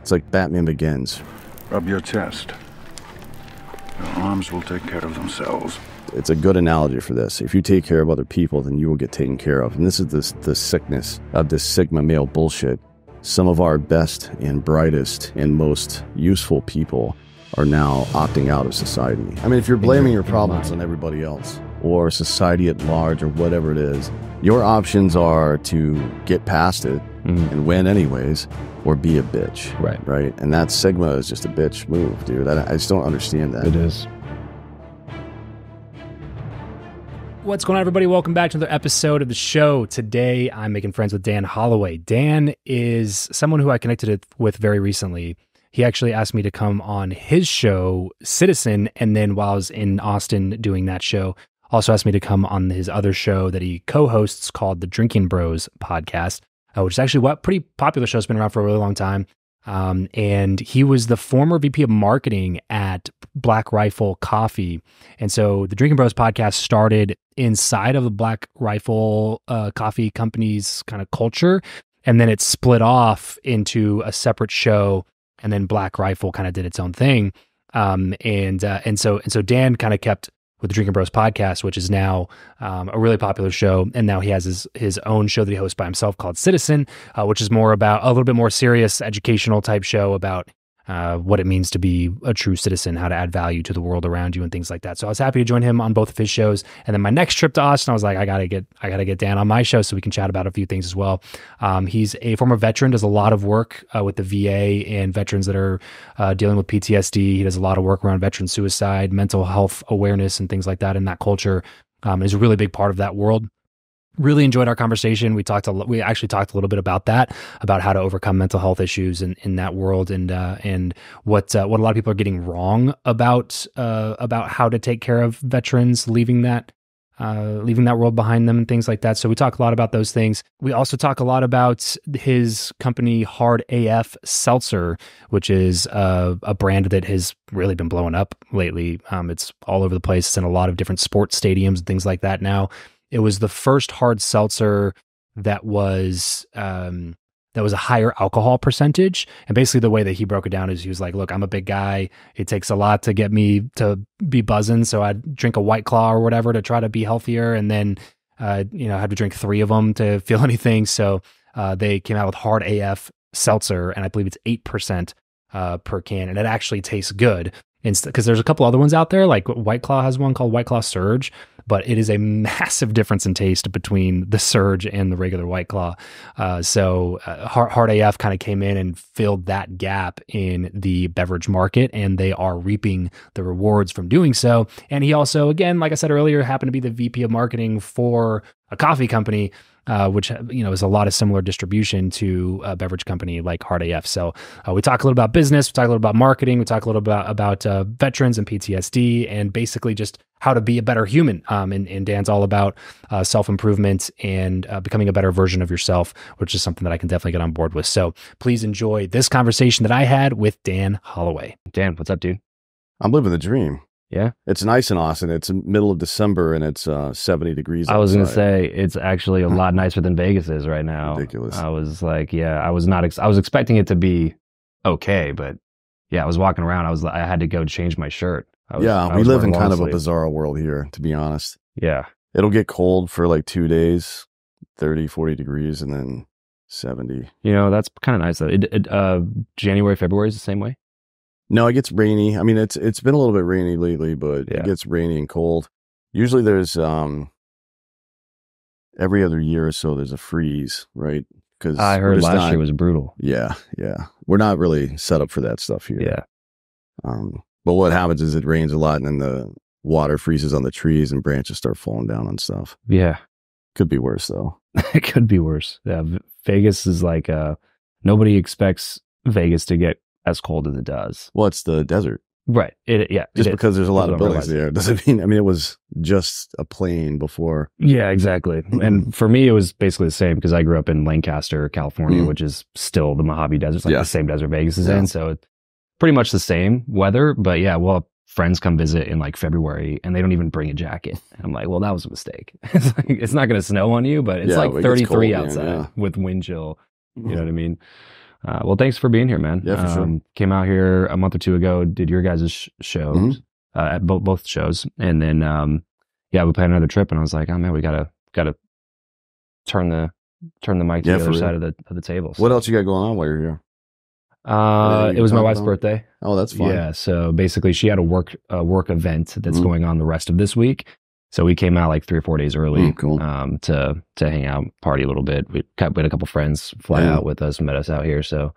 It's like Batman Begins. Rub your chest. Your arms will take care of themselves. It's a good analogy for this. If you take care of other people, then you will get taken care of. And this is the sickness of this Sigma male bullshit. Some of our best and brightest and most useful people are now opting out of society. I mean, if you're blaming your problems on everybody else or society at large or whatever it is, your options are to get past it and win anyways, or be a bitch. Right. And that Sigma is just a bitch move, dude. I just don't understand that. It is. What's going on, everybody? Welcome back to another episode of the show. Today, I'm making friends with Dan Hollaway. Dan is someone who I connected with very recently. He actually asked me to come on his show, Citizen, and then while I was in Austin doing that show, also asked me to come on his other show that he co-hosts called the Drinkin Bros podcast, which is actually a pretty popular show. It's been around for a really long time. And he was the former VP of marketing at Black Rifle Coffee. And so the Drinkin Bros podcast started inside of the Black Rifle Coffee company's kind of culture. And then it split off into a separate show. And then Black Rifle kind of did its own thing. And so Dan kind of kept with the Drinkin Bros podcast, which is now a really popular show. And now he has his own show that he hosts by himself called Citizen, which is more about a little bit more serious educational type show about what it means to be a true citizen, how to add value to the world around you and things like that. So I was happy to join him on both of his shows. And then my next trip to Austin, I was like, I gotta get Dan on my show so we can chat about a few things as well. He's a former veteran, does a lot of work with the VA and veterans that are dealing with PTSD. He does a lot of work around veteran suicide, mental health awareness and things like that in that culture. Is a really big part of that world. Really enjoyed our conversation. We actually talked a little bit about that, about how to overcome mental health issues in that world, and what a lot of people are getting wrong about how to take care of veterans leaving that world behind them and things like that. So we talk a lot about those things. We also talk a lot about his company Hard AF Seltzer, which is a brand that has really been blowing up lately. It's all over the place. It's in a lot of different sports stadiums and things like that now. It was the first hard seltzer that was a higher alcohol percentage. And basically the way that he broke it down is he was like, look, I'm a big guy. It takes a lot to get me to be buzzing. So I'd drink a White Claw or whatever to try to be healthier. And then, I had to drink 3 of them to feel anything. So they came out with Hard AF Seltzer, and I believe it's 8% per can. And it actually tastes good. Because there's a couple other ones out there, like White Claw has one called White Claw Surge, but it is a massive difference in taste between the Surge and the regular White Claw. So Hard AF kind of came in and filled that gap in the beverage market, and they are reaping the rewards from doing so. And he also, again, like I said earlier, happened to be the VP of marketing for a coffee company, which is a lot of similar distribution to a beverage company like Hard AF. So we talk a little about business, we talk a little about marketing, we talk a little about veterans and PTSD, and basically just how to be a better human. And Dan's all about self-improvement and becoming a better version of yourself, which is something that I can definitely get on board with. So please enjoy this conversation that I had with Dan Hollaway. Dan, what's up, dude? I'm living the dream. Yeah. It's nice in Austin. It's middle of December and it's 70 degrees outside. I was going to say, it's actually a lot nicer than Vegas is right now. Ridiculous. I was like, I was expecting it to be okay, but yeah, I was walking around. I had to go change my shirt. We live in kind of a bizarre world here, to be honest. Yeah. It'll get cold for like 2 days, 30, 40 degrees, and then 70. That's kind of nice though. January, February is the same way? No, it gets rainy. I mean, it's been a little bit rainy lately, but yeah. It gets rainy and cold. Usually there's every other year or so there's a freeze, right? Because I heard last year was brutal. Yeah. We're not really set up for that stuff here. Yeah. But what happens is it rains a lot and then the water freezes on the trees and branches start falling down on stuff. Yeah. Could be worse though. It could be worse. Yeah. Vegas is like, nobody expects Vegas to get as cold as it does. Well, it's the desert. Right. Just because there's a lot of buildings there doesn't mean, it was just a plain before. Yeah, exactly. And for me, it was basically the same because I grew up in Lancaster, California, which is still the Mojave Desert. It's like the same desert Vegas is in. So it's pretty much the same weather. But yeah, well, friends come visit in like February and they don't even bring a jacket. And I'm like, well, that was a mistake. It's not going to snow on you, but it's like 33 outside with wind chill. You know what I mean? Well, thanks for being here, man. Yeah, for sure. Came out here a month or two ago, did your guys' shows, at both shows. And then, we planned another trip and I was like, oh man, we gotta turn the mic to the other side of the table. So. What else you got going on while you're here? It was my wife's birthday. Oh, that's fun. Yeah. So basically she had a work event that's going on the rest of this week. So we came out like 3 or 4 days early, cool. To hang out, party a little bit. We had a couple friends fly out with us, met us out here. So,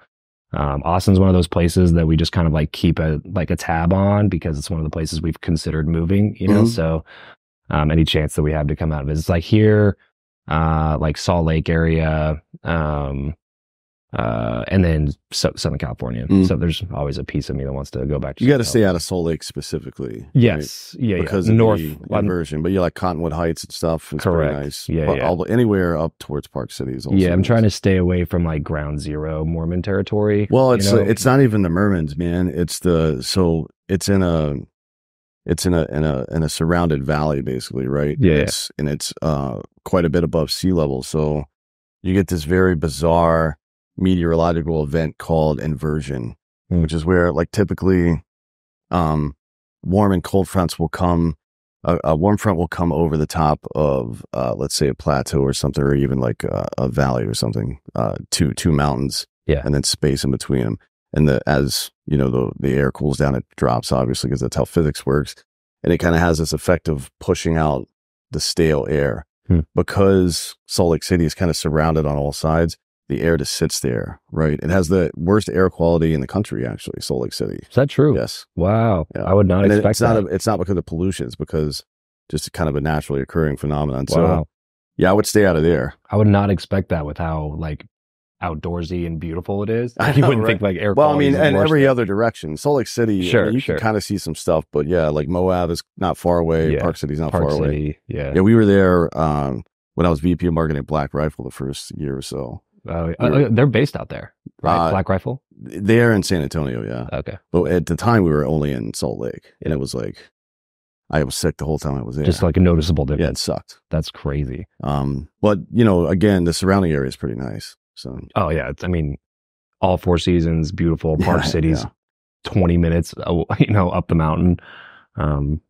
Austin's one of those places that we just kind of like keep a tab on because it's one of the places we've considered moving, you know? So, any chance that we have to come out of it, it's like here, like Salt Lake area, and then Southern California. So there's always a piece of me that wants to go back to. You got to stay out of Salt Lake specifically. Yes. Right? Yeah. Because North of the inversion. But you like Cottonwood Heights and stuff. It's correct. Pretty nice. Yeah. But anywhere up towards Park City is also I'm nice. trying to stay away from like ground zero Mormon territory. It's not even the Mormons, man. It's in a surrounded valley basically, right? Yeah. It's quite a bit above sea level. So you get this very bizarre meteorological event called inversion, which is where like typically warm and cold fronts will come. A warm front will come over the top of let's say a plateau or something, or even like a valley or something, two mountains, and then space in between them. And as you know, the air cools down, it drops obviously because that's how physics works, and it kind of has this effect of pushing out the stale air. Because Salt Lake City is kind of surrounded on all sides. The air just sits there, right? It has the worst air quality in the country, actually, Salt Lake City. Is that true? Yes. Wow. Yeah. I would not expect that. It's not because of pollution. It's because just kind of a naturally occurring phenomenon. Wow. So, I would stay out of there. I would not expect that with how, like, outdoorsy and beautiful it is. You wouldn't think, like, air quality and every other direction. Salt Lake City, you can kind of see some stuff. But, like Moab is not far away. Park City's not far away. Yeah, we were there when I was VP of marketing at Black Rifle the first year or so. They're based out there, right? Black Rifle? They're in San Antonio, yeah. Okay. But at the time, we were only in Salt Lake. And it was like, I was sick the whole time I was there. Just like a noticeable difference. Yeah, it sucked. That's crazy. But, again, the surrounding area is pretty nice. So. Oh, yeah. All 4 seasons, beautiful. Park City's 20 minutes, up the mountain.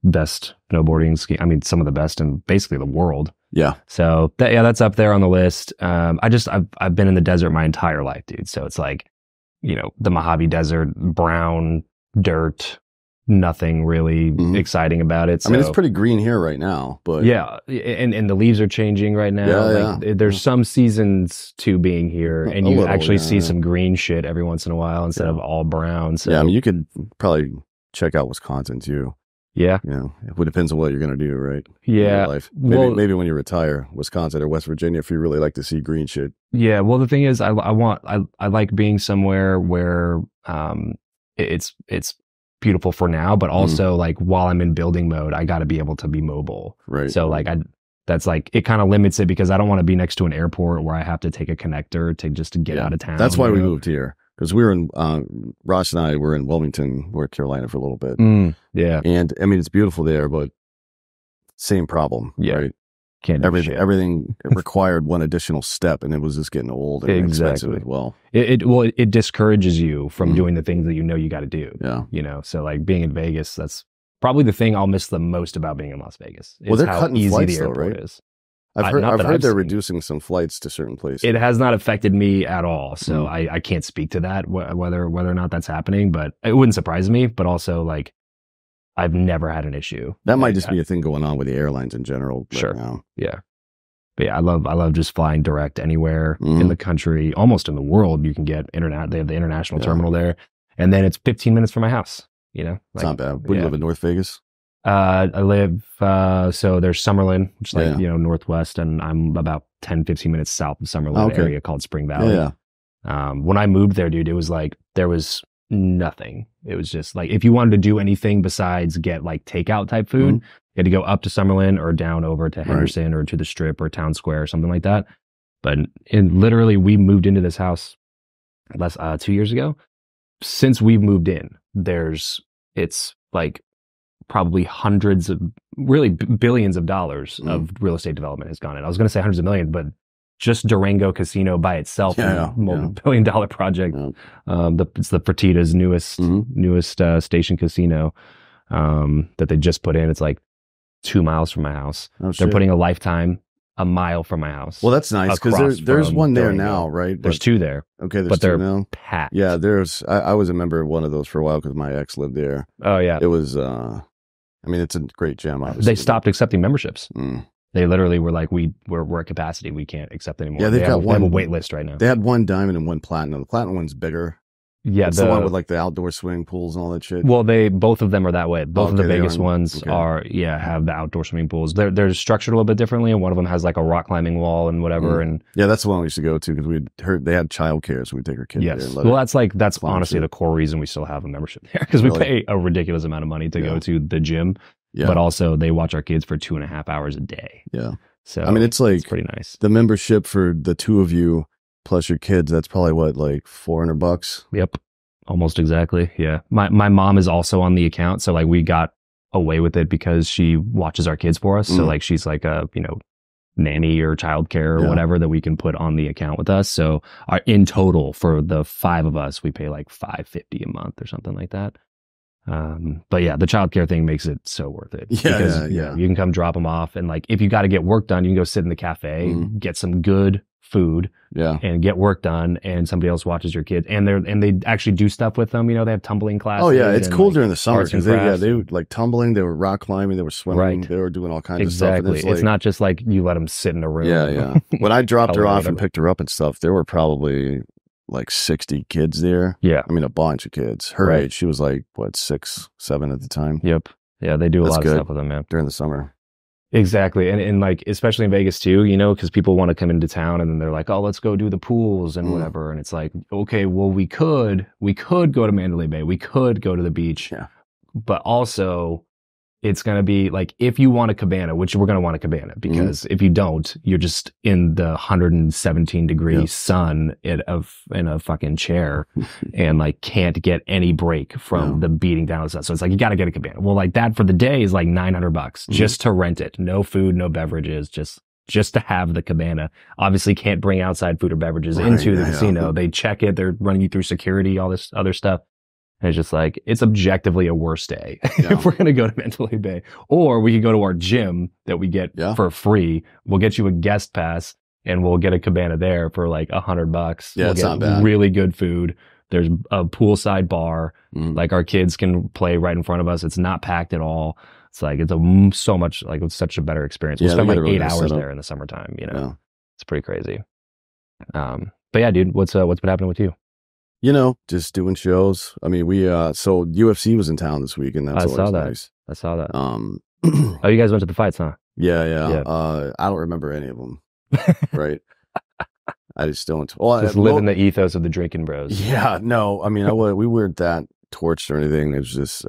Best snowboarding ski. Some of the best in basically the world. Yeah. So that's up there on the list. I've been in the desert my entire life, dude. So it's like, the Mojave Desert, brown dirt, nothing really exciting about it. So, it's pretty green here right now, but and the leaves are changing right now. There's some seasons to being here, and you actually see some green shit every once in a while instead of all brown. So you could probably check out Wisconsin too. Yeah. It depends on what you're going to do, right? Yeah. Life. Maybe when you retire, Wisconsin or West Virginia, if you really like to see green shit. Yeah. Well, the thing is, I like being somewhere where it's beautiful for now, but also like while I'm in building mode, I got to be able to be mobile. Right. So like that's like, it kind of limits it because I don't want to be next to an airport where I have to take a connector to get out of town. That's why we moved here. Because we were in, Ross and I were in Wilmington, North Carolina for a little bit. Yeah. And it's beautiful there, but same problem, right? Can't do everything required one additional step, and it was just getting old and expensive as well. It discourages you from doing the things that you got to do. Yeah. So like being in Vegas, that's probably the thing I'll miss the most about being in Las Vegas. Well, they're cutting easy flights the airport right? is. I've heard they're reducing some flights to certain places. It has not affected me at all, so I can't speak to that whether or not that's happening. But it wouldn't surprise me. But also, like, I've never had an issue. That might just be a thing going on with the airlines in general. Sure. Right now. Yeah. But yeah, I love just flying direct anywhere in the country, almost in the world. You can get internet. They have the international terminal there, and then it's 15 minutes from my house. It's not bad. Would you live in North Vegas? I live, so there's Summerlin, which is northwest, and I'm about 10, 15 minutes south of Summerlin, area called Spring Valley. Yeah. When I moved there, dude, it was like, there was nothing. It was just like, if you wanted to do anything besides get like takeout type food, you had to go up to Summerlin or down over to Henderson or to the Strip or Town Square or something like that. But literally, we moved into this house 2 years ago. Since we've moved in, it's like, probably hundreds of, really billions of dollars of real estate development has gone in. I was going to say hundreds of million, but just Durango Casino by itself, a multi-billion-dollar project. It's the Fertitta's newest station casino that they just put in. It's like 2 miles from my house. They're putting a Lifetime a mile from my house. Well, that's nice because there's one there now, right? There's two there. Okay, but they're now packed. Yeah, I was a member of one of those for a while because my ex lived there. Oh yeah, it was. I mean, it's a great gym. Obviously, they stopped accepting memberships. They literally were like, we're at capacity. We can't accept anymore. Yeah, they have a wait list right now. They had one diamond and one platinum. The platinum one's bigger. Yeah, it's the one with like the outdoor swimming pools and all that shit. Well, both of them are that way. Both of the Vegas ones have the outdoor swimming pools. They're structured a little bit differently, and one of them has like a rock climbing wall and whatever. And yeah, that's the one we used to go to because we'd heard they had childcare, so we'd take our kids there. Yes, well, that's honestly the core reason we still have a membership there because we pay a ridiculous amount of money to go to the gym, but also they watch our kids for 2.5 hours a day. Yeah, so I mean, it's pretty nice. The membership for the two of you plus your kids, that's probably what, like $400. Yep. Almost exactly. Yeah. My mom is also on the account. So like we got away with it because she watches our kids for us. So like she's like a, nanny or childcare or whatever that we can put on the account with us. So in total for the 5 of us, we pay like $550 a month or something like that. But yeah, the childcare thing makes it so worth it. Because you can come drop them off. And like, if you got to get work done, you can go sit in the cafe, get some good food and get work done, and somebody else watches your kids, and they actually do stuff with them. They have tumbling classes. Oh yeah, it's cool during the summer because they were like tumbling, they were rock climbing, they were swimming, they were doing all kinds of stuff. Exactly, it's not just like you let them sit in a room. Yeah. When I dropped her off and picked her up and stuff, there were probably like 60 kids there. Yeah, I mean a bunch of kids. Her age, she was like what 6, 7 at the time. Yep. Yeah, they do a lot of stuff with them, man. During the summer. Exactly. And like, especially in Vegas too, because people want to come into town and then they're like, oh, let's go do the pools and whatever. And it's like, okay, well, we could go to Mandalay Bay. We could go to the beach. Yeah. But also it's going to be like, if you want a cabana, which we're going to want a cabana because if you don't, you're just in the 117 degree sun in a fucking chair and like can't get any break from the beating down of the sun. So it's like, you got to get a cabana. Well, like that for the day is like $900 just to rent it. No food, no beverages, just to have the cabana. Obviously can't bring outside food or beverages into the casino. They check it. They're running you through security, all this other stuff. And it's just like, it's objectively a worse day if we're going to go to Mandalay Bay. Or we could go to our gym that we get for free. We'll get you a guest pass and we'll get a cabana there for like $100. Yeah, we'll it's get not bad. Really good food. There's a poolside bar. Like our kids can play right in front of us. It's not packed at all. It's like, it's such a better experience. We'll spend like 8 hours there in the summertime, It's pretty crazy. But yeah, dude, what's been happening with you? Just doing shows. I mean, so UFC was in town this week, and that's always nice. I saw that. Oh, you guys went to the fights, huh? Yeah. I don't remember any of them. Right. I just don't. Well, just living the ethos of the Drinkin Bros. Yeah. No, I mean, we weren't that torched or anything. It was just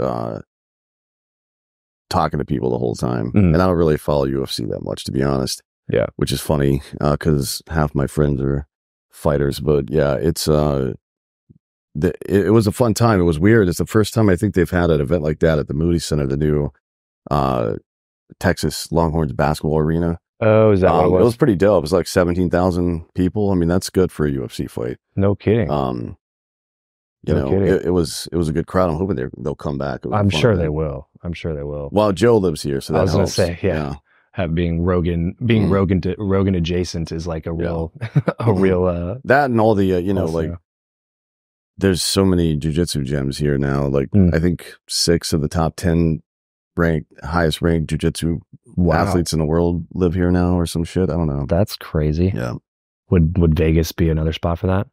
talking to people the whole time, and I don't really follow UFC that much, to be honest. Yeah. Which is funny because half my friends are fighters, but yeah, it's it was a fun time. It was weird. It's the first time I think they've had an event like that at the Moody Center, the new Texas Longhorns basketball arena. Oh, is that what it was? It was pretty dope. It was like 17,000 people. I mean, that's good for a UFC fight. No kidding. It was a good crowd. I'm hoping they'll come back. I'm sure they will. Well, Joe lives here, so that helps. I was going to say, yeah. Being Rogan adjacent is like a real that and all the there's so many jiu-jitsu gyms here now. Like I think 6 of the top 10 highest ranked jiu-jitsu athletes in the world live here now or some shit. I don't know. That's crazy. Yeah. Would Vegas be another spot for that?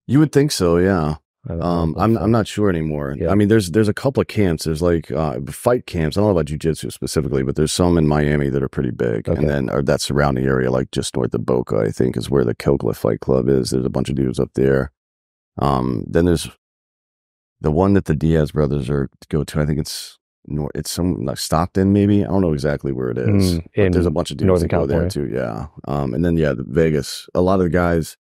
You would think so, yeah. I'm not sure anymore. Yeah. I mean, there's a couple of camps. There's like fight camps. I don't know about jiu-jitsu specifically, but there's some in Miami that are pretty big. Okay. And then that surrounding area, like just north of Boca, I think is where the Kokla Fight Club is. There's a bunch of dudes up there. Then there's the one that the Diaz brothers go to. I think it's some like Stockton, maybe. I don't know exactly where it is. But there's a bunch of dudes that go there too. Yeah. And then the Vegas. A lot of the guys,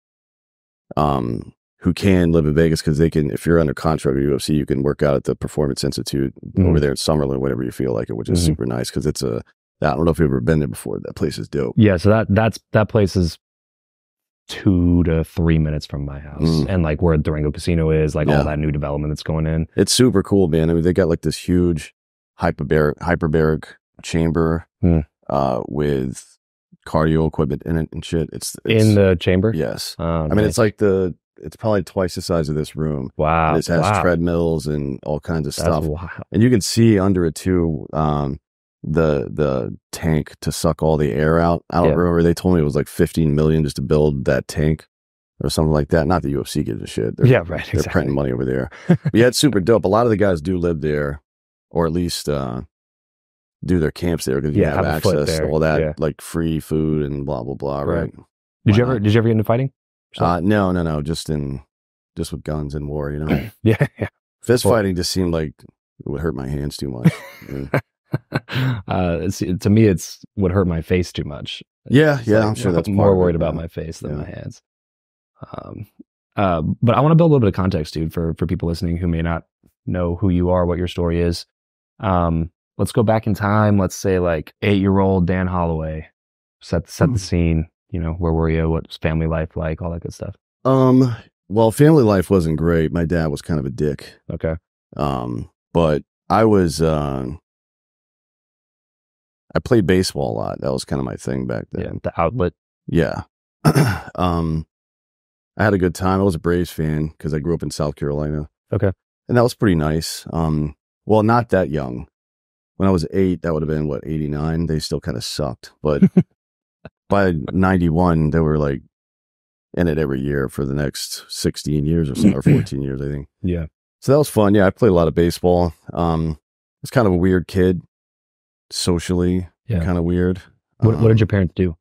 who can live in Vegas because they can. If you're under contract with UFC, you can work out at the Performance Institute over there in Summerlin, whenever you feel like it, which is super nice because it's I don't know if you've ever been there before. That place is dope. Yeah. So that place is 2 to 3 minutes from my house, and like where Durango Casino is, like all that new development that's going in. It's super cool, man. I mean, they got like this huge hyperbaric chamber with cardio equipment in it and shit. It's in the chamber. Yes. I mean, it's like it's probably twice the size of this room. Wow. And it has treadmills and all kinds of stuff. Wild. And you can see under it too, the tank to suck all the air out. I don't remember. They told me it was like 15 million just to build that tank or something like that. Not the UFC gives a shit. They're, right. They're printing money over there. But yeah, it's super dope. A lot of the guys do live there, or at least do their camps there because you have access to all that like free food and blah blah blah. Right? Did you ever get into fighting? No. Just with guns and war. You know. yeah. Fist fighting just seemed like it would hurt my hands too much. To me, it's would hurt my face too much. Yeah, like, I'm sure that's more worried about my face than my hands. But I want to build a little bit of context, dude, for people listening who may not know who you are, what your story is. Let's go back in time. Let's say like 8-year-old Dan Holloway. Set the scene. You know, where were you? What's family life like? All that good stuff. Well, family life wasn't great. My dad was kind of a dick. Okay. But I was. I played baseball a lot. That was kind of my thing back then. Yeah, the outlet. Yeah. I had a good time. I was a Braves fan because I grew up in South Carolina. Okay. And that was pretty nice. Well, not that young. When I was 8, that would have been, 89? They still kind of sucked. But by 91, they were like in it every year for the next 16 years or so, or 14 years, I think. Yeah. So that was fun. Yeah, I played a lot of baseball. I was kind of a weird kid. Socially, kind of weird. What did your parents do?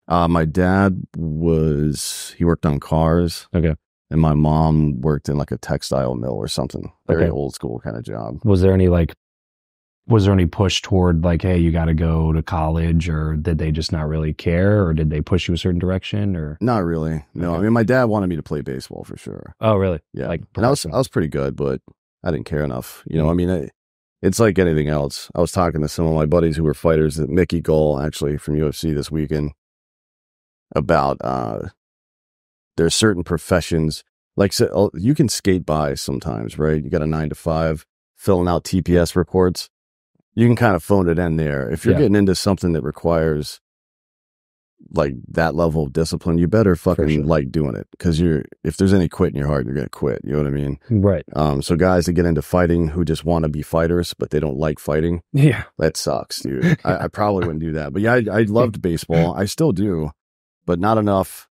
My dad he worked on cars. Okay. And my mom worked in like a textile mill or something. Very old school kind of job. Was there any push toward like, hey, you got to go to college, or did they just not really care, or did they push you a certain direction, or? Not really. No, I mean, my dad wanted me to play baseball for sure. Oh, really? Yeah. And I was pretty good, but I didn't care enough. You know, I mean, it's like anything else. I was talking to some of my buddies who were fighters, Mickey Gull, actually, from UFC this weekend, about there's certain professions, like so, you can skate by sometimes, right? You got a 9 to 5, filling out TPS reports. You can kind of phone it in there. If you're getting into something that requires like that level of discipline, you better fucking like doing it, because if there's any quit in your heart, you're gonna quit. You know what I mean? Right. So guys that get into fighting who just want to be fighters but they don't like fighting, that sucks, dude. I probably wouldn't do that. But yeah, I loved baseball. I still do, but not enough.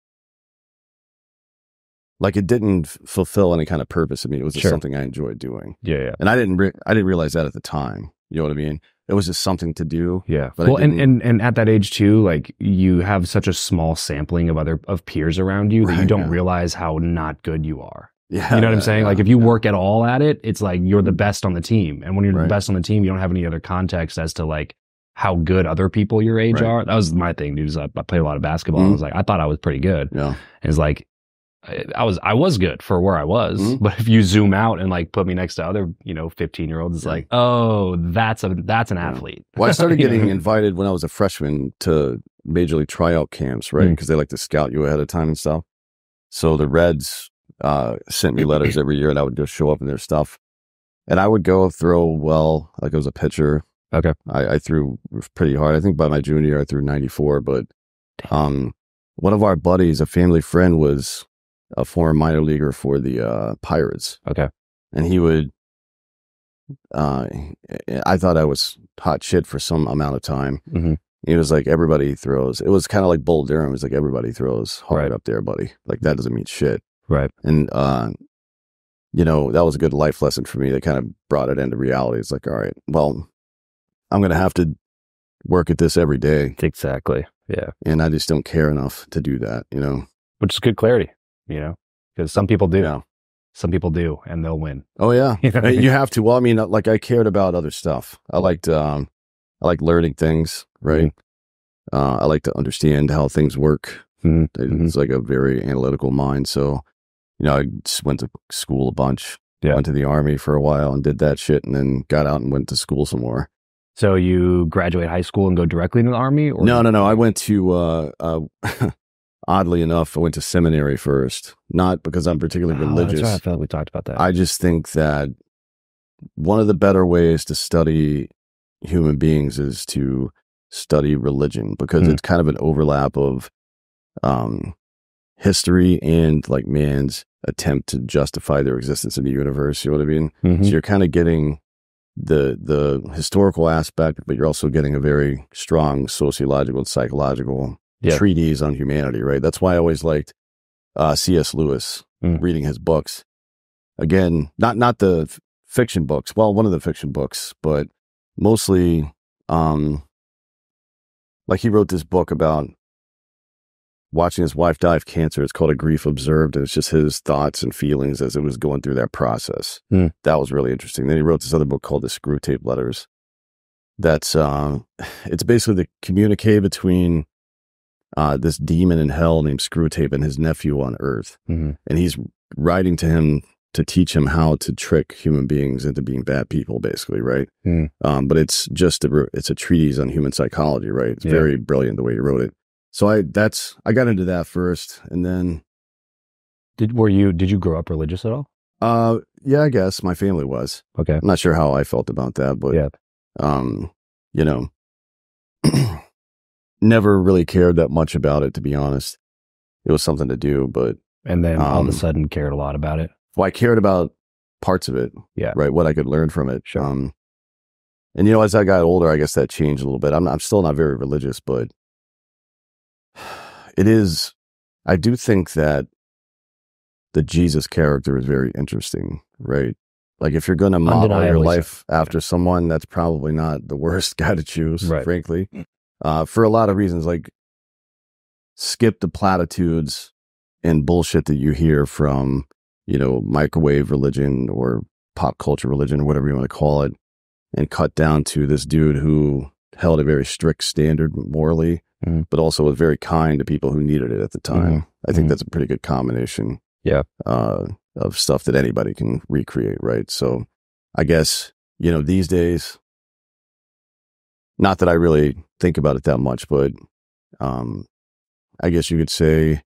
Like, it didn't fulfill any kind of purpose in me. It was just something I enjoyed doing. Yeah. And I didn't realize that at the time. You know what I mean? It was just something to do. Yeah. But well, and at that age too, like, you have such a small sampling of peers around you that you don't realize how not good you are. Yeah. You know what I'm saying? Like, if you work at all at it, it's like you're the best on the team. And when you're the best on the team, you don't have any other context as to like how good other people your age are. That was my thing, dude. I played a lot of basketball. And I was like, I thought I was pretty good. Yeah. And it's like, I was good for where I was, but if you zoom out and like put me next to other, 15-year-olds, it's like, oh, that's an athlete. Well, I started getting invited when I was a freshman to major league tryout camps, right? Because they like to scout you ahead of time and stuff. So the Reds sent me letters every year, and I would just show up in their stuff, and I would go throw like I was a pitcher. Okay, I threw pretty hard. I think by my junior year I threw 94, but one of our buddies, a family friend, was a former minor leaguer for the Pirates. Okay. And he would, I thought I was hot shit for some amount of time. He was like, everybody throws. It was kind of like Bull Durham. It was like, everybody throws hard up there, buddy. Like, that doesn't mean shit. Right. And, that was a good life lesson for me that kind of brought it into reality. It's like, all right, well, I'm going to have to work at this every day. Exactly. Yeah. And I just don't care enough to do that, Which is good clarity. Because some people do. Yeah. Some people do, and they'll win. Oh yeah, you have to. Well, I mean, like, I cared about other stuff. I liked learning things, right? I like to understand how things work. It's like a very analytical mind. So, I just went to school a bunch. Yeah. Went to the Army for a while and did that shit, and then got out and went to school some more. So you graduate high school and go directly into the Army? Or No. I went to oddly enough, I went to seminary first, not because I'm particularly religious. That's right. I feel like we talked about that. I just think that one of the better ways to study human beings is to study religion, because it's kind of an overlap of history and like man's attempt to justify their existence in the universe. You know what I mean? Mm-hmm. So you're kind of getting the historical aspect, but you're also getting a very strong sociological and psychological treatise on humanity, right? That's why I always liked C.S. Lewis, reading his books. Again, not the fiction books. Well, one of the fiction books, but mostly like he wrote this book about watching his wife die of cancer. It's called A Grief Observed, and it's just his thoughts and feelings as it was going through that process. That was really interesting. Then he wrote this other book called The Screw Tape Letters. That's it's basically the communique between this demon in hell named Screwtape and his nephew on Earth, and he's writing to him to teach him how to trick human beings into being bad people, basically, right? But it's just it's a treatise on human psychology, right? It's very brilliant the way he wrote it. So I got into that first, and then did you grow up religious at all? Yeah, I guess my family was. Okay, I'm not sure how I felt about that, but you know, never really cared that much about it, to be honest. It was something to do, but and then all of a sudden cared a lot about it. Well, I cared about parts of it, right? What I could learn from it. Sure. And you know, as I got older, I guess that changed a little bit. I'm still not very religious, but it is. I do think that the Jesus character is very interesting, right? Like if you're going to model your life after someone, that's probably not the worst guy to choose, frankly, for a lot of reasons. Like skip the platitudes and bullshit that you hear from, you know, microwave religion or pop culture religion or whatever you want to call it, and cut down to this dude who held a very strict standard morally, but also was very kind to people who needed it at the time. I think that's a pretty good combination of stuff that anybody can recreate, right? So I guess, you know, these days, not that I really think about it that much, but I guess you could say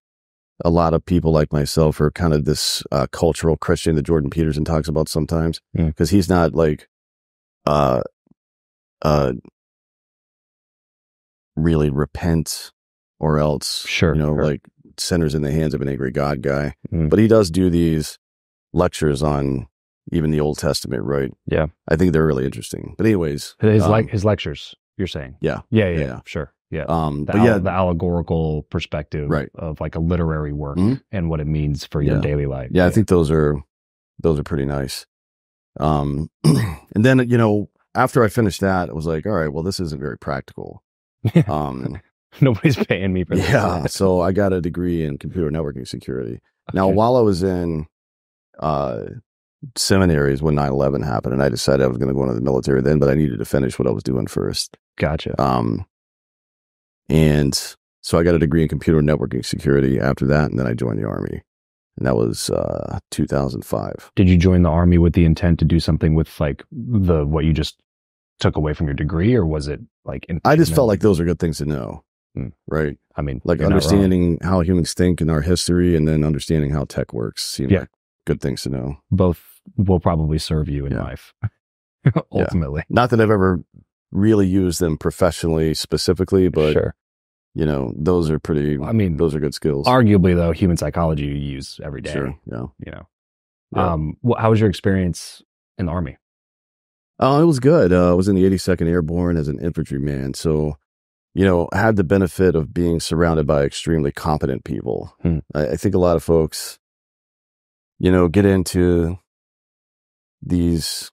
a lot of people like myself are kind of this cultural Christian that Jordan Peterson talks about sometimes, because he's not like really repent or else, you know, like sinners in the hands of an angry God guy. But he does do these lectures on even the Old Testament, right? Yeah. I think they're really interesting. But anyways. His lectures, you're saying? Yeah. Sure. Yeah. The allegorical perspective of like a literary work and what it means for your daily life. Yeah, I think those are pretty nice. And then, you know, after I finished that, I was like, all right, well, this isn't very practical. Nobody's paying me for this. Yeah. So I got a degree in computer networking security. Now, while I was in seminaries when 9/11 happened, and I decided I was going to go into the military then, but I needed to finish what I was doing first. Gotcha. And so I got a degree in computer networking security after that, and then I joined the Army. And that was 2005. Did you join the Army with the intent to do something with like what you just took away from your degree, or was it like... I just felt like those are good things to know, right? I mean, like understanding how humans think in our history, and then understanding how tech works seem like good things to know. Both will probably serve you in life, ultimately. Not that I've ever really used them professionally specifically, but you know, those are pretty, those are good skills. Arguably though, human psychology you use every day. Sure. Yeah. You know, how was your experience in the Army? It was good. I was in the 82nd Airborne as an infantryman. So, you know, I had the benefit of being surrounded by extremely competent people. I think a lot of folks, you know, get into these,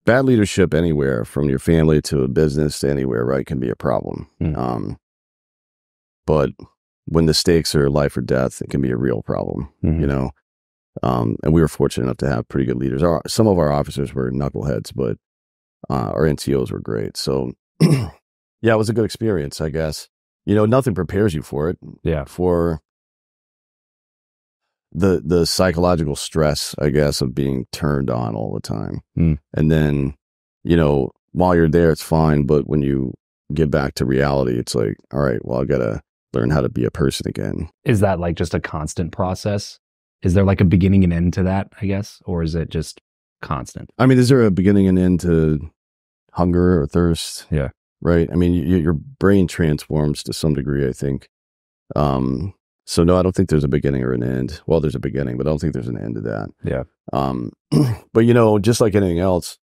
bad leadership anywhere, from your family to a business to anywhere, right, can be a problem. But when the stakes are life or death, it can be a real problem, you know. And we were fortunate enough to have pretty good leaders. Some of our officers were knuckleheads, but our NCOs were great. So, yeah, it was a good experience, I guess. You know, nothing prepares you for it. Yeah. For the psychological stress, I guess, of being turned on all the time. And then, you know, while you're there, it's fine. But when you get back to reality, it's like, all right, well, I got to learn how to be a person again. Is that like just a constant process? Is there like a beginning and end to that, I guess? Or is it just constant? I mean, is there a beginning and end to hunger or thirst? Yeah. Right. I mean, your brain transforms to some degree, I think. So no, I don't think there's a beginning or an end. Well, there's a beginning, but I don't think there's an end to that. Yeah. But just like anything else,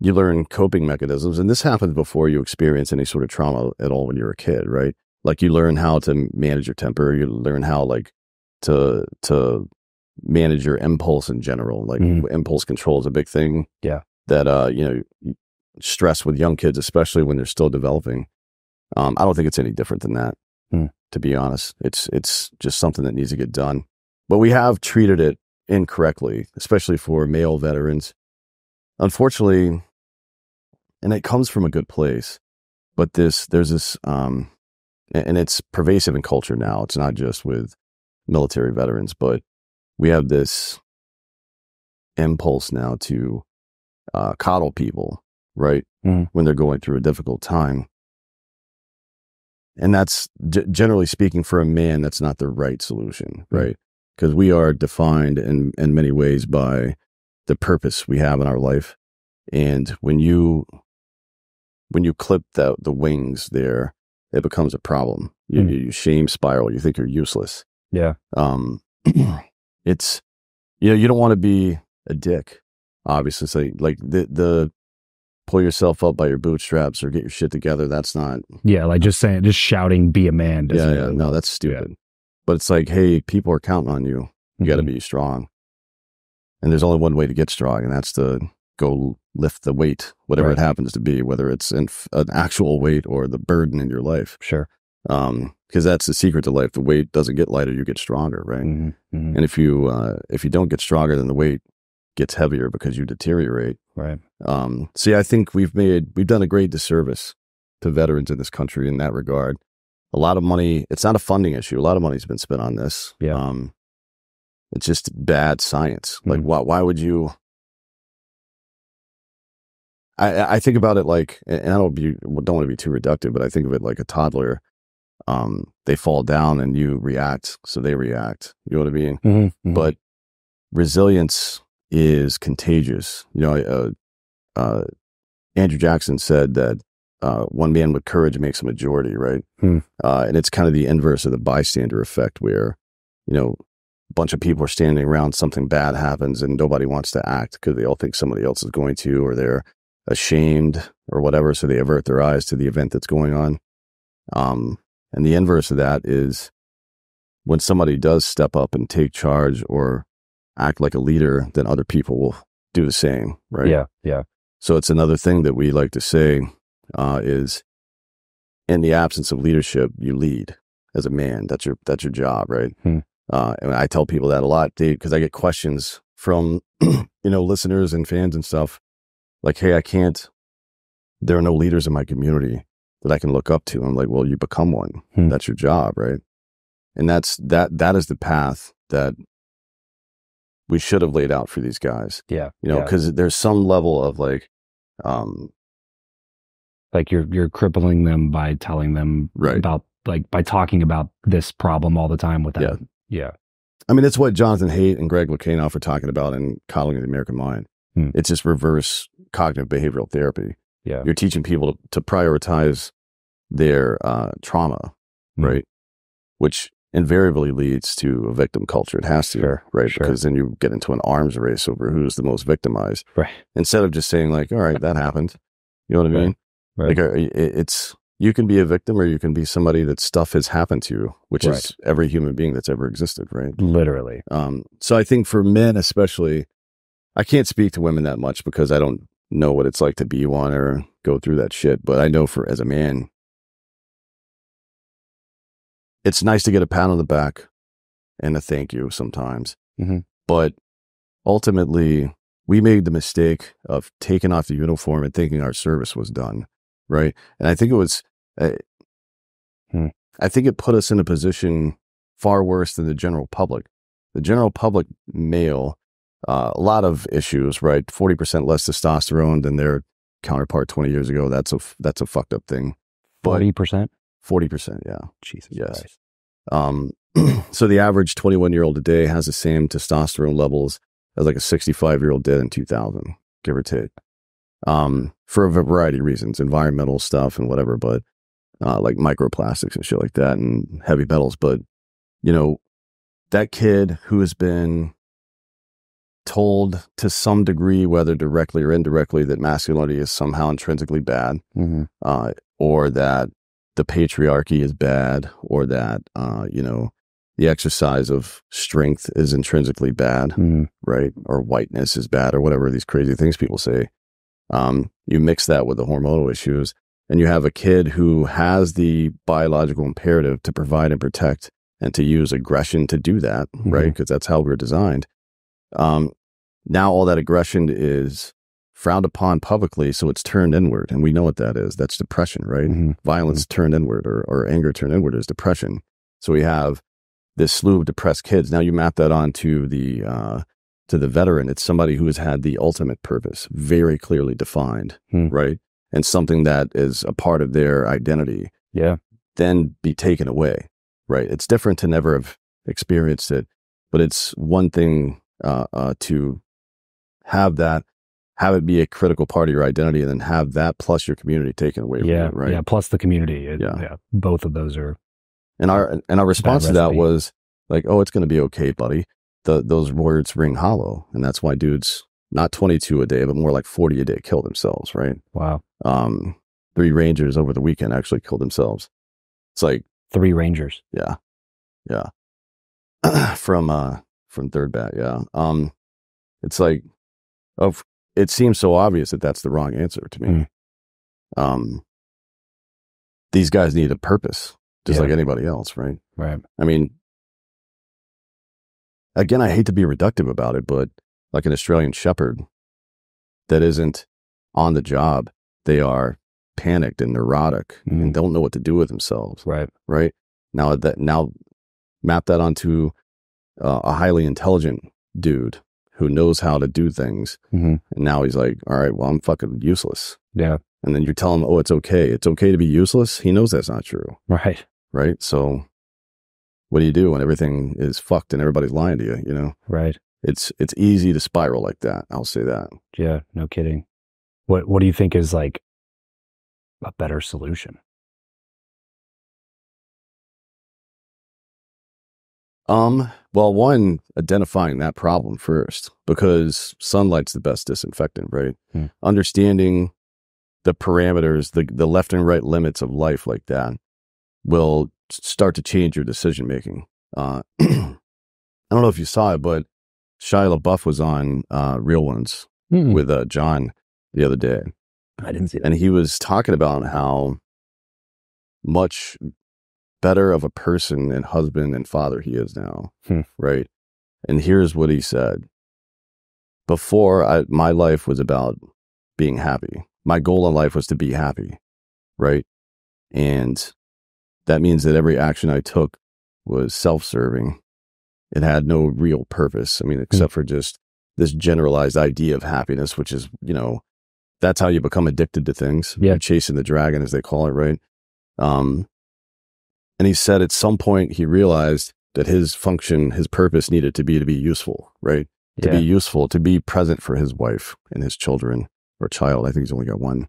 you learn coping mechanisms, and this happens before you experience any sort of trauma at all when you're a kid, right? Like you learn how to manage your temper, you learn how like to manage your impulse in general. Like impulse control is a big thing. Yeah. That stress with young kids, especially when they're still developing. I don't think it's any different than that. To be honest, it's just something that needs to get done. But we have treated it incorrectly, especially for male veterans. Unfortunately, and it comes from a good place, but there's this, and it's pervasive in culture now. It's not just with military veterans, but we have this impulse now to coddle people, right? When they're going through a difficult time. And that's, generally speaking, for a man, that's not the right solution, right? Because we are defined in many ways by the purpose we have in our life. And when you clip the wings there, it becomes a problem. You shame spiral. You think you're useless. Yeah. It's, you don't want to be a dick, obviously. So like the pull yourself up by your bootstraps or get your shit together. That's not. Yeah. Like just shouting, be a man. Yeah. No, that's stupid. Yeah. But it's like, hey, people are counting on you. You got to be strong. And there's only one way to get strong, and that's to go lift the weight, whatever it happens to be, whether it's an actual weight or the burden in your life. Sure. Because that's the secret to life. The weight doesn't get lighter, you get stronger, right? And if you don't get stronger, then the weight gets heavier because you deteriorate. Right. See, I think we've done a great disservice to veterans in this country in that regard. A lot of money, it's not a funding issue. A lot of money's been spent on this. Yeah. It's just bad science. Like, why would you? I think about it like, and I don't want to be too reductive, but I think of it like a toddler. They fall down and you react, so they react. You know what I mean? But resilience is contagious. Andrew Jackson said that one man with courage makes a majority, right? And it's kind of the inverse of the bystander effect, where a bunch of people are standing around, something bad happens, and nobody wants to act because they all think somebody else is going to, or they're ashamed or whatever, so they avert their eyes to the event that's going on. And the inverse of that is when somebody does step up and take charge or act like a leader, then other people will do the same, right? Yeah. So it's another thing that we like to say is, in the absence of leadership, you lead as a man. That's your job, right? And I tell people that a lot, because I get questions from listeners and fans and stuff, like, hey, there are no leaders in my community that I can look up to. I'm like, well, you become one. That's your job, right? And that is the path that we should have laid out for these guys. Yeah. Because there's some level of like you're crippling them by telling them about, like, by talking about this problem all the time without. Yeah. I mean, it's what Jonathan Haidt and Greg Lukianoff are talking about in Coddling the American Mind. It's just reverse cognitive behavioral therapy. Yeah. You're teaching people to prioritize their trauma, right? Which invariably leads to a victim culture. It has to, right? Sure. Because then you get into an arms race over who's the most victimized. Right. Instead of just saying like, all right, that happened. You know what I mean? Right. Like you can be a victim, or you can be somebody that stuff has happened to you, which is every human being that's ever existed, right? Literally. So I think for men especially, I can't speak to women that much because I don't know what it's like to be one or go through that shit. But I know as a man, it's nice to get a pat on the back and a thank you sometimes. But ultimately, we made the mistake of taking off the uniform and thinking our service was done, right? And I think it was, I think it put us in a position far worse than the general public. The general public male, a lot of issues, right? 40% less testosterone than their counterpart 20 years ago. That's a fucked up thing. 40%? 40%, yeah. Jesus Yes. Christ. So the average 21-year-old today has the same testosterone levels as like a 65-year-old did in 2000, give or take. For a variety of reasons, environmental stuff and whatever, but like microplastics and shit like that and heavy metals. But, you know, that kid who has been told to some degree, whether directly or indirectly, that masculinity is somehow intrinsically bad, or that the patriarchy is bad, or that, you know, the exercise of strength is intrinsically bad, right? Or whiteness is bad, or whatever these crazy things people say. You mix that with the hormonal issues, and you have a kid who has the biological imperative to provide and protect and to use aggression to do that, right? Because that's how we're designed. Now all that aggression is frowned upon publicly, so it's turned inward, and we know what that is. That's depression, right? Violence turned inward, or anger turned inward is depression. So we have this slew of depressed kids. Now you map that onto the veteran. It's somebody who has had the ultimate purpose very clearly defined, right? And something that is a part of their identity. Yeah. Then be taken away, right? It's different to never have experienced it, but it's one thing to have it be a critical part of your identity, and then have that plus your community taken away from you, right? Yeah, plus the community. Both of those are. And our response to that was like, oh, it's going to be okay, buddy. Those words ring hollow. And that's why dudes, not 22 a day, but more like 40 a day, kill themselves, right? Wow. 3 Rangers over the weekend actually killed themselves. It's like 3 Rangers. Yeah. from third bat. Yeah. It's like, it seems so obvious that that's the wrong answer to me. These guys need a purpose, just like anybody else, right? Right. I mean, again, I hate to be reductive about it, but like an Australian Shepherd that isn't on the job, they are panicked and neurotic and don't know what to do with themselves. Right. Right. Now map that onto a highly intelligent dude who knows how to do things. And now he's like, all right, well, I'm fucking useless. Yeah. And then you're telling him, oh, it's okay. It's okay to be useless. He knows that's not true. Right. Right. So what do you do when everything is fucked and everybody's lying to you, you know? Right. It's easy to spiral like that. I'll say that. Yeah, no kidding. What do you think is like a better solution? Well, one, identifying that problem first, because sunlight's the best disinfectant, right? Understanding the parameters, the left and right limits of life like that will start to change your decision making. I don't know if you saw it, but Shia LaBeouf was on Real Ones with John the other day. I didn't see that. And he was talking about how much better of a person and husband and father he is now, right? And here's what he said. Before, my life was about being happy. My goal in life was to be happy, right? And that means that every action I took was self-serving. It had no real purpose. I mean, except for just this generalized idea of happiness, which is, you know, that's how you become addicted to things. Yeah. You're chasing the dragon, as they call it, right? And he said at some point he realized that his function, his purpose needed to be useful, right? To be useful, to be present for his wife and his children, or child. I think he's only got one,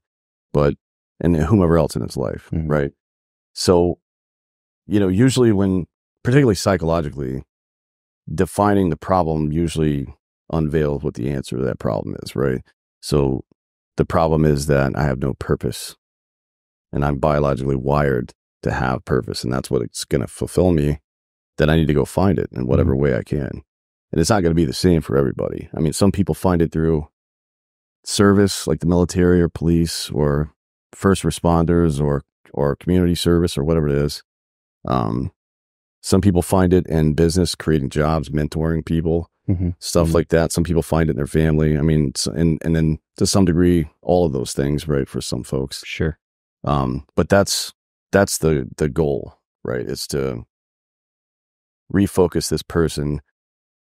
and whomever else in his life, right? So, you know, usually particularly psychologically, defining the problem usually unveils what the answer to that problem is, right? So the problem is that I have no purpose, and I'm biologically wired to have purpose, and that's what it's going to fulfill me. Then I need to go find it in whatever way I can. And it's not going to be the same for everybody. I mean, some people find it through service, like the military or police or first responders or community service or whatever it is. Some people find it in business, creating jobs, mentoring people, stuff like that. Some people find it in their family. I mean, and then to some degree, all of those things, right? For some folks. Sure. But that's the goal, right? Is to refocus this person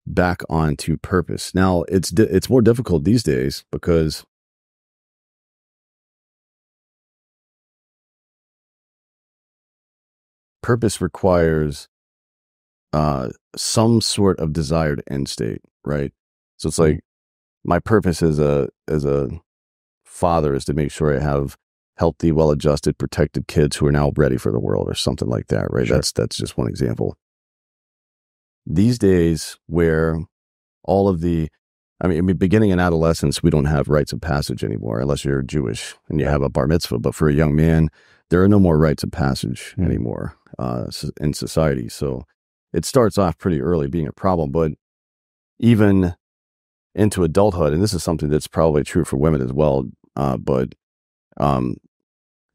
back onto purpose. Now it's more difficult these days because purpose requires some sort of desired end state, right? So it's like my purpose as a father is to make sure I have healthy, well-adjusted, protected kids who are now ready for the world or something like that, right? Sure. That's just one example. These days where all of the, I mean, beginning in adolescence, we don't have rites of passage anymore unless you're Jewish and you have a bar mitzvah. But for a young man, there are no more rites of passage anymore in society. So it starts off pretty early being a problem, but even into adulthood, and this is something that's probably true for women as well, but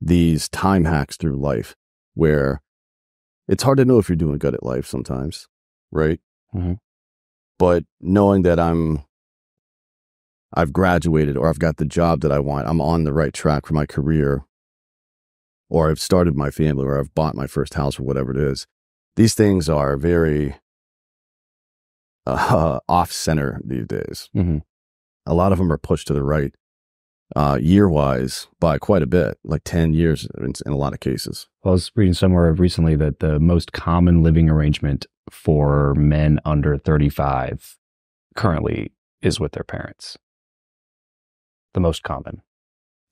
these time hacks through life where it's hard to know if you're doing good at life sometimes, right? Mm-hmm. But knowing that I've graduated or I've got the job that I want, I'm on the right track for my career, or I've started my family, or I've bought my first house, or whatever it is. These things are very off-center these days. Mm-hmm. A lot of them are pushed to the right, year-wise, by quite a bit, like 10 years in a lot of cases. Well, I was reading somewhere recently that the most common living arrangement for men under 35 currently is with their parents. The most common.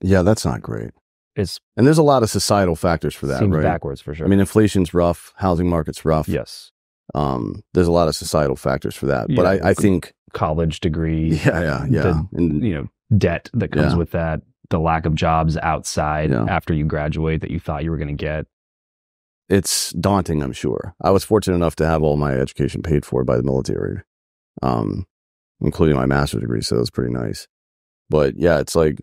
Yeah, that's not great. And there's a lot of societal factors for that, seems right? backwards for sure. I mean, inflation's rough, housing market's rough. Yes. There's a lot of societal factors for that, but I think college degree, and debt that comes with that, the lack of jobs outside after you graduate that you thought you were going to get. It's daunting, I'm sure. I was fortunate enough to have all my education paid for by the military, including my master's degree, so it was pretty nice. But yeah, it's like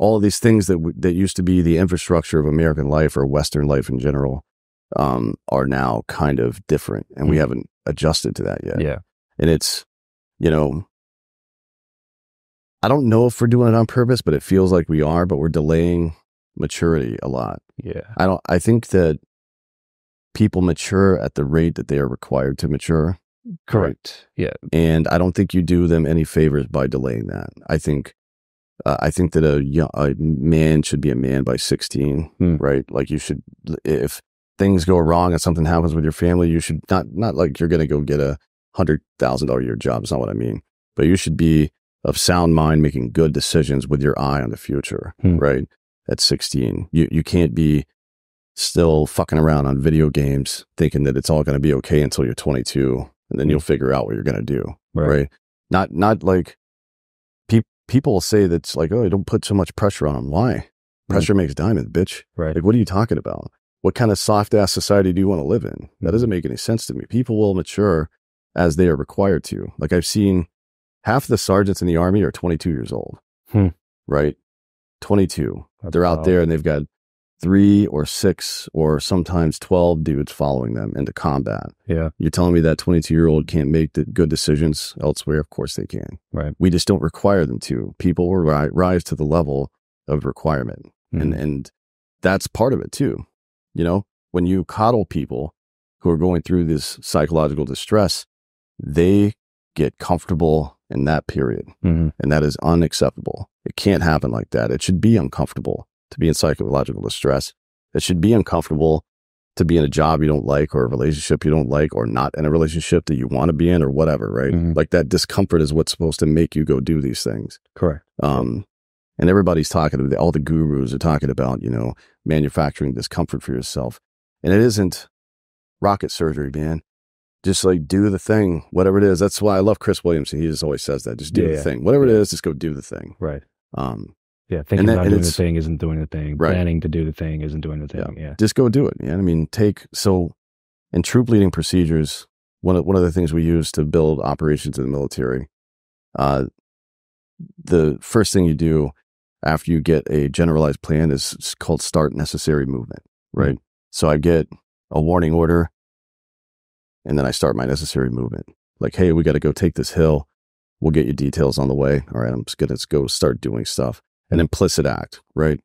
all of these things that used to be the infrastructure of American life or Western life in general are now kind of different, and we haven't adjusted to that yet. Yeah. And it's, I don't know if we're doing it on purpose, but it feels like we are, but we're delaying maturity a lot. Yeah. I think that people mature at the rate that they are required to mature. Correct. Right? Yeah. And I don't think you do them any favors by delaying that. I think that a man should be a man by 16, right? Like you should, if things go wrong and something happens with your family, you should not like you're going to go get a $100,000 a year job. It's not what I mean, but you should be of sound mind, making good decisions with your eye on the future, right? At 16, you can't be still fucking around on video games thinking that it's all going to be okay until you're 22, and then you'll figure out what you're going to do, right? Not like people will say that's like, oh, don't put so much pressure on them. Why? Pressure makes diamond, bitch. Right. Like, what are you talking about? What kind of soft ass society do you want to live in? That doesn't make any sense to me. People will mature as they are required to. Like I've seen half the sergeants in the Army are 22 years old, right? 22. They're out there and they've got 3 or 6 or sometimes 12 dudes following them into combat. Yeah. You're telling me that 22-year-old can't make the good decisions elsewhere? Of course they can. Right. We We just don't require them to. People will rise to the level of requirement. And that's part of it too. When you coddle people who are going through this psychological distress, they get comfortable in that period. And that is unacceptable. It can't happen like that. It should be uncomfortable to be in psychological distress. It should be uncomfortable to be in a job you don't like, or a relationship you don't like, or not in a relationship that you want to be in, or whatever, right? Like that discomfort is what's supposed to make you go do these things. Correct. And everybody's talking about, all the gurus are talking about, manufacturing discomfort for yourself. And it isn't rocket surgery, man. Just like do the thing, whatever it is. That's why I love Chris Williamson. He just always says that. Just do the thing. Whatever it is, just go do the thing. Right. Yeah, thinking about doing the thing isn't doing the thing. Right. Planning to do the thing isn't doing the thing. Yeah. Just go do it, man. I mean, in troop leading procedures, one of the things we use to build operations in the military, the first thing you do after you get a generalized plan is called start necessary movement, right? So I get a warning order, and then I start my necessary movement. Like, hey, we got to go take this hill. We'll get you details on the way. All right, I'm just going to go start doing stuff. An implicit act, right?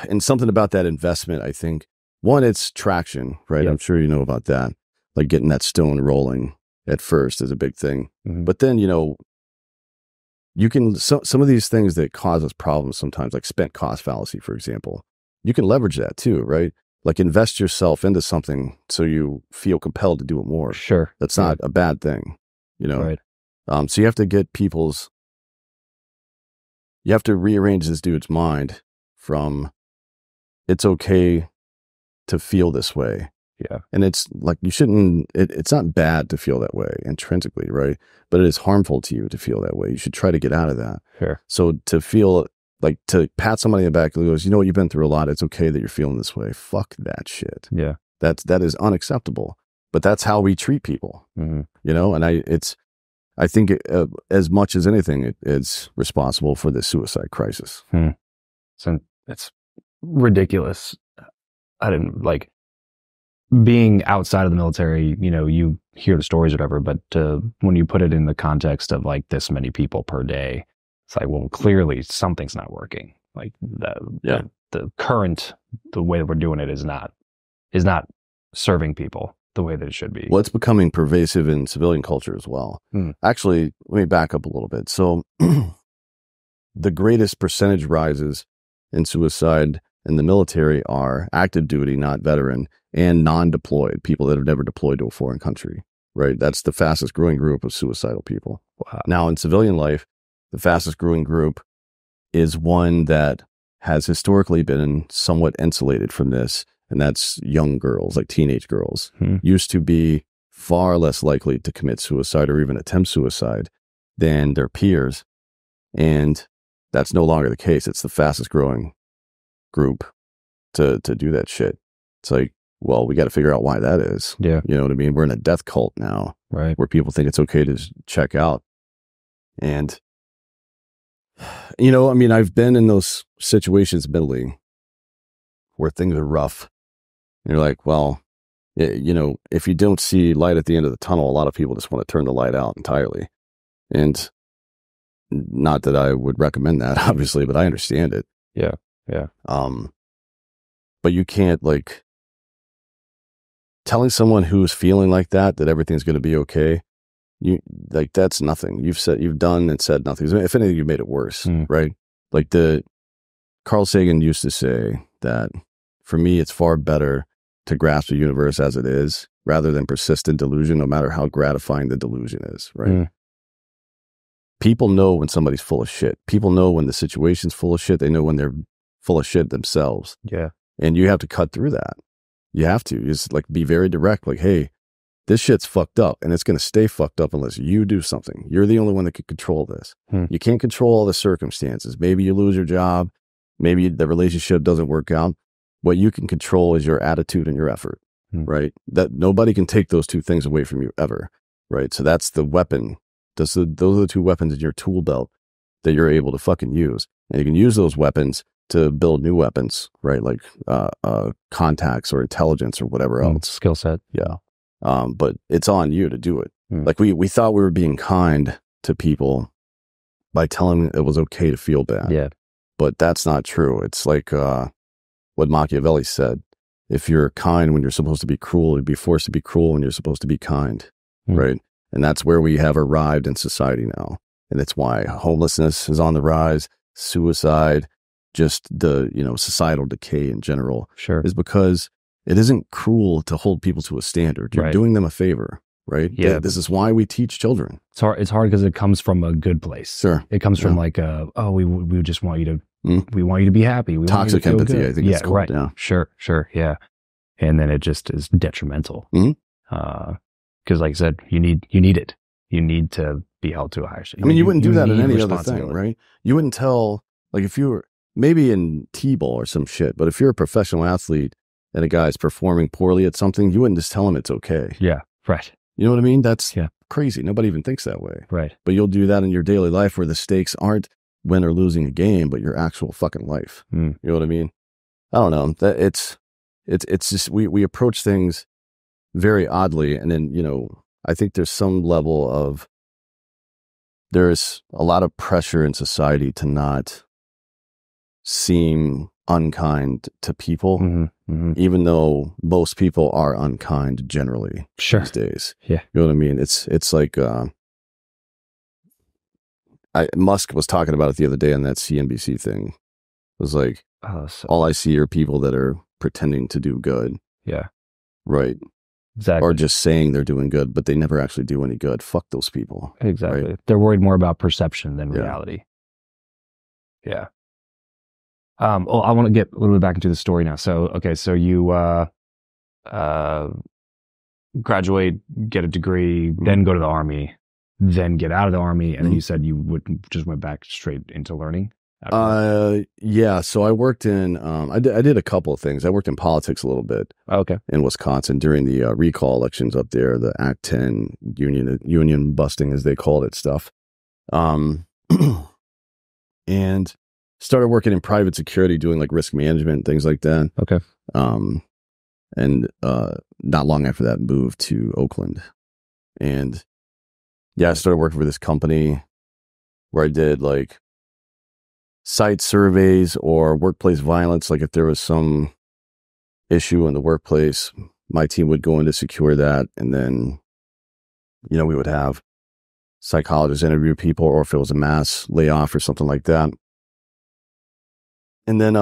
And something about that investment, I think, one, it's traction, right? Yep. I'm sure you know about that. Like getting that stone rolling at first is a big thing. But then, you can, some of these things that cause us problems sometimes, like spent cost fallacy, for example, you can leverage that too, right? Like invest yourself into something so you feel compelled to do it more. Sure. That's not a bad thing, you know? Right. So you have to get you have to rearrange this dude's mind from it's okay to feel this way. Yeah. And it's like you shouldn't, it's not bad to feel that way intrinsically, right? But it is harmful to you to feel that way. You should try to get out of that. Sure. So to feel like to pat somebody in the back and goes, you know what, you've been through a lot. It's okay that you're feeling this way. Fuck that shit. Yeah. That is unacceptable. But that's how we treat people, you know? And I think as much as anything, it's responsible for the suicide crisis. So it's ridiculous. I didn't like being outside of the military, you know, you hear the stories or whatever, but when you put it in the context of like this many people per day, it's like, well, clearly something's not working. Like the way that we're doing it is not serving people the way that it should be. Well, it's becoming pervasive in civilian culture as well. Actually, let me back up a little bit. So the greatest percentage rises in suicide in the military are active duty, not veteran, and non-deployed, people that have never deployed to a foreign country, right? That's the fastest growing group of suicidal people. Wow. Now, in civilian life, the fastest growing group is one that has historically been somewhat insulated from this, and that's young girls, like teenage girls, used to be far less likely to commit suicide or even attempt suicide than their peers. And that's no longer the case. It's the fastest growing group to do that shit. It's like, well, we got to figure out why that is. Yeah. You know what I mean? We're in a death cult now, right? Where people think it's okay to check out. And, you know, I mean, I've been in those situations mentally where things are rough. And you're like, well, you know, if you don't see light at the end of the tunnel, a lot of people just want to turn the light out entirely. And not that I would recommend that, obviously, but I understand it. Yeah. Yeah. But you can't, like, telling someone who's feeling like that everything's going to be okay. Like, that's nothing. You've done and said nothing. If anything, you made it worse, right? Like Carl Sagan used to say that for me, it's far better to grasp the universe as it is rather than persist in delusion, no matter how gratifying the delusion is, right? People know when somebody's full of shit. People know when the situation's full of shit. They know when they're full of shit themselves. Yeah. And you have to cut through that. You have to just like be very direct. Like, hey, this shit's fucked up and it's going to stay fucked up unless you do something. You're the only one that can control this. You can't control all the circumstances. Maybe you lose your job. Maybe the relationship doesn't work out. What you can control is your attitude and your effort, right? That nobody can take those two things away from you ever, right? So that's the weapon. Those are the two weapons in your tool belt that you're able to fucking use. And you can use those weapons to build new weapons, right? Like contacts or intelligence or whatever else. Skill set. Yeah. But it's on you to do it. Like we thought we were being kind to people by telling them it was okay to feel bad. Yeah. But that's not true. It's like what Machiavelli said. If you're kind when you're supposed to be cruel, you'd be forced to be cruel when you're supposed to be kind, right? And that's where we have arrived in society now. And it's why homelessness is on the rise, suicide, just the, you know, societal decay in general is because it isn't cruel to hold people to a standard. You're doing them a favor, right? Yeah. This is why we teach children. It's hard because it comes from a good place. Sure. It comes from like, we just want you to, we want you to be happy. We Toxic want you to empathy, I think it's called. Right. Yeah. Sure. Yeah. And then it just is detrimental. Because like I said, you need it. You need to be held to a higher standard. I mean, you wouldn't do that in any other thing, right? You wouldn't tell, like if you were maybe in T-ball or some shit, but if you're a professional athlete and a guy's performing poorly at something, you wouldn't just tell him it's okay. Yeah, right. You know what I mean? That's crazy. Nobody even thinks that way. Right. But you'll do that in your daily life where the stakes aren't win or losing a game, but your actual fucking life. You know what I mean? I don't know. That it's just we approach things very oddly, and then, you know, I think there's some level of there's a lot of pressure in society to not seem unkind to people, even though most people are unkind generally these days. Yeah. You know what I mean? It's like Musk was talking about it the other day on that CNBC thing. It was like, all I see are people that are pretending to do good. Yeah. Right. Exactly. Or just saying they're doing good, but they never actually do any good. Fuck those people. Exactly. Right? They're worried more about perception than reality. Yeah. I want to get a little bit back into the story now. So, okay. So you, graduate, get a degree, then go to the army, then get out of the army. And then you said you just went back straight into learning. Yeah. So I worked in, I did a couple of things. I worked in politics a little bit. Okay. In Wisconsin during the recall elections up there, the Act 10 union busting, as they called it, stuff. And started working in private security, doing like risk management, things like that. Okay. And not long after that, moved to Oakland. And yeah, I started working for this company where I did like site surveys or workplace violence. Like if there was some issue in the workplace, my team would go in to secure that. And then, we would have psychologists interview people, or if it was a mass layoff or something like that. And then,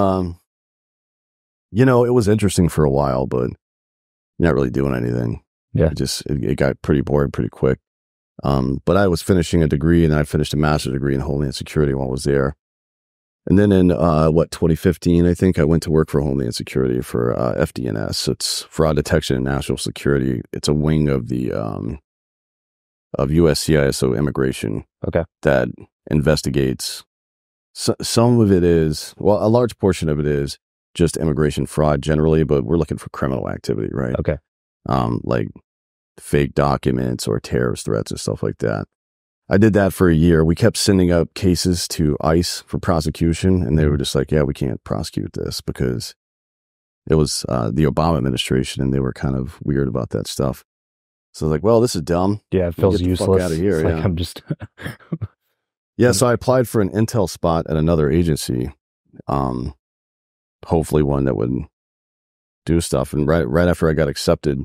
it was interesting for a while, but not really doing anything. Yeah. It got pretty boring pretty quick. But I was finishing a degree, and I finished a master's degree in Homeland Security while I was there. And then in 2015, I think I went to work for Homeland Security for FDNS. It's Fraud Detection and National Security. It's a wing of the of USCISO immigration. Okay. That investigates. Some of it is, well, a large portion of it is just immigration fraud generally, but we're looking for criminal activity, right? Okay. Like fake documents or terrorist threats and stuff like that. I did that for a year. We kept sending up cases to ICE for prosecution, and they were just like, yeah, we can't prosecute this because it was the Obama administration, and they were kind of weird about that stuff. So I was like, well, this is dumb. Yeah, it feels useless. Out of here. It's like I'm just... Yeah, so I applied for an intel spot at another agency, hopefully one that would do stuff. And right after I got accepted,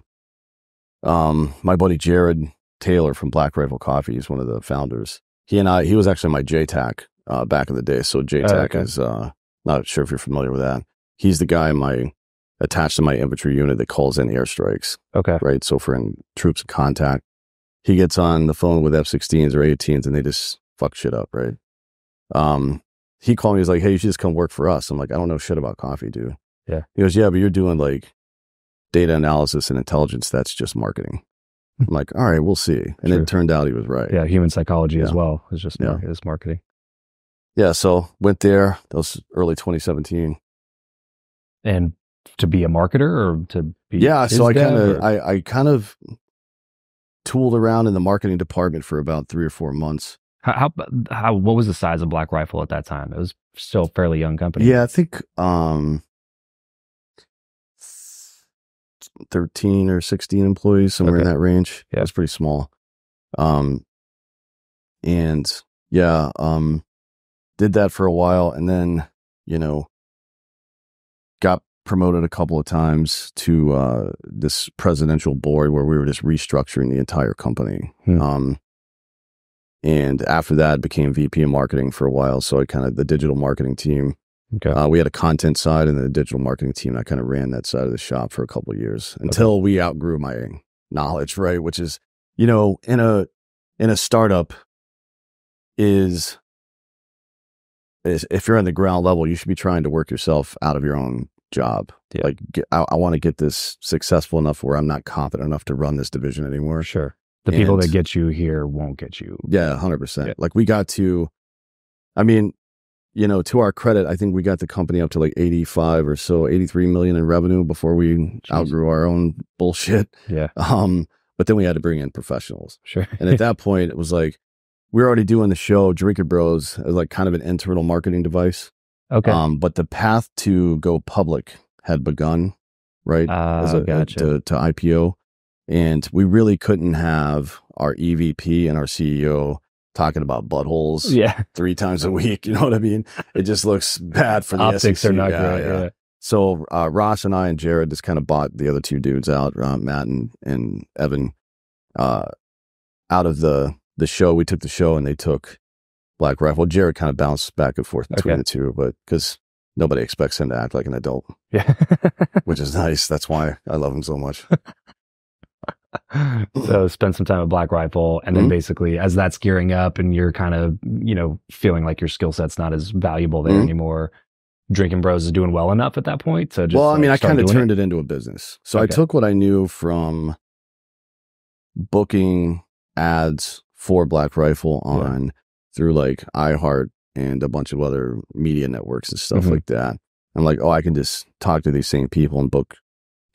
my buddy Jared Taylor from Black Rifle Coffee is one of the founders. He was actually my JTAC back in the day. So JTAC is, not sure if you're familiar with that. He's the guy attached to my infantry unit that calls in airstrikes. Okay. Right. So for troops in contact, he gets on the phone with F-16s or 18s and they just fuck shit up. Right. He called me. He's like, hey, you should just come work for us. I'm like, I don't know shit about coffee, dude. Yeah. He goes, yeah, but you're doing like data analysis and intelligence. That's just marketing. I'm like, all right, we'll see. And it turned out he was right. Yeah, human psychology as well. It's just it's marketing. Yeah, so went there. That was early 2017. And to be a marketer or to be so I kind of tooled around in the marketing department for about 3 or 4 months. How what was the size of Black Rifle at that time? It was still a fairly young company. Yeah, I think 13 or 16 employees, somewhere in that range. Yeah, it was pretty small. Did that for a while, and then, got promoted a couple of times to this presidential board where we were just restructuring the entire company. And after that, became VP of marketing for a while. So I kind of the digital marketing team. Okay. We had a content side and the digital marketing team. I kind of ran that side of the shop for a couple of years until we outgrew my knowledge, right? Which is, in a startup is if you're on the ground level, you should be trying to work yourself out of your own job. Yeah. Like I want to get this successful enough where I'm not confident enough to run this division anymore. Sure. The people that get you here won't get you. Yeah, 100%. Yeah. Like we got to, to our credit, I think we got the company up to like 85 or so, 83 million in revenue before we outgrew our own bullshit. Yeah. But then we had to bring in professionals. Sure. And at that point, it was like, we were already doing the show, Drinkin Bros, as like kind of an internal marketing device. Okay. But the path to go public had begun, right? Gotcha. To IPO. And we really couldn't have our EVP and our CEO talking about buttholes 3 times a week. You know what I mean? It just looks bad for the optics SEC. Are not great. Yeah. So Ross and I and Jared just kind of bought the other 2 dudes out, Matt and Evan, out of the show. We took the show and they took Black Rifle. Jared kind of bounced back and forth between the two, but because nobody expects him to act like an adult. Yeah. Which is nice. That's why I love him so much. So spend some time with Black Rifle, and then basically as that's gearing up and you're kind of, feeling like your skill set's not as valuable there anymore, Drinkin Bros is doing well enough at that point to just I kind of turned it into a business. So I took what I knew from booking ads for Black Rifle on through like iHeart and a bunch of other media networks and stuff like that. I'm like, I can just talk to these same people and book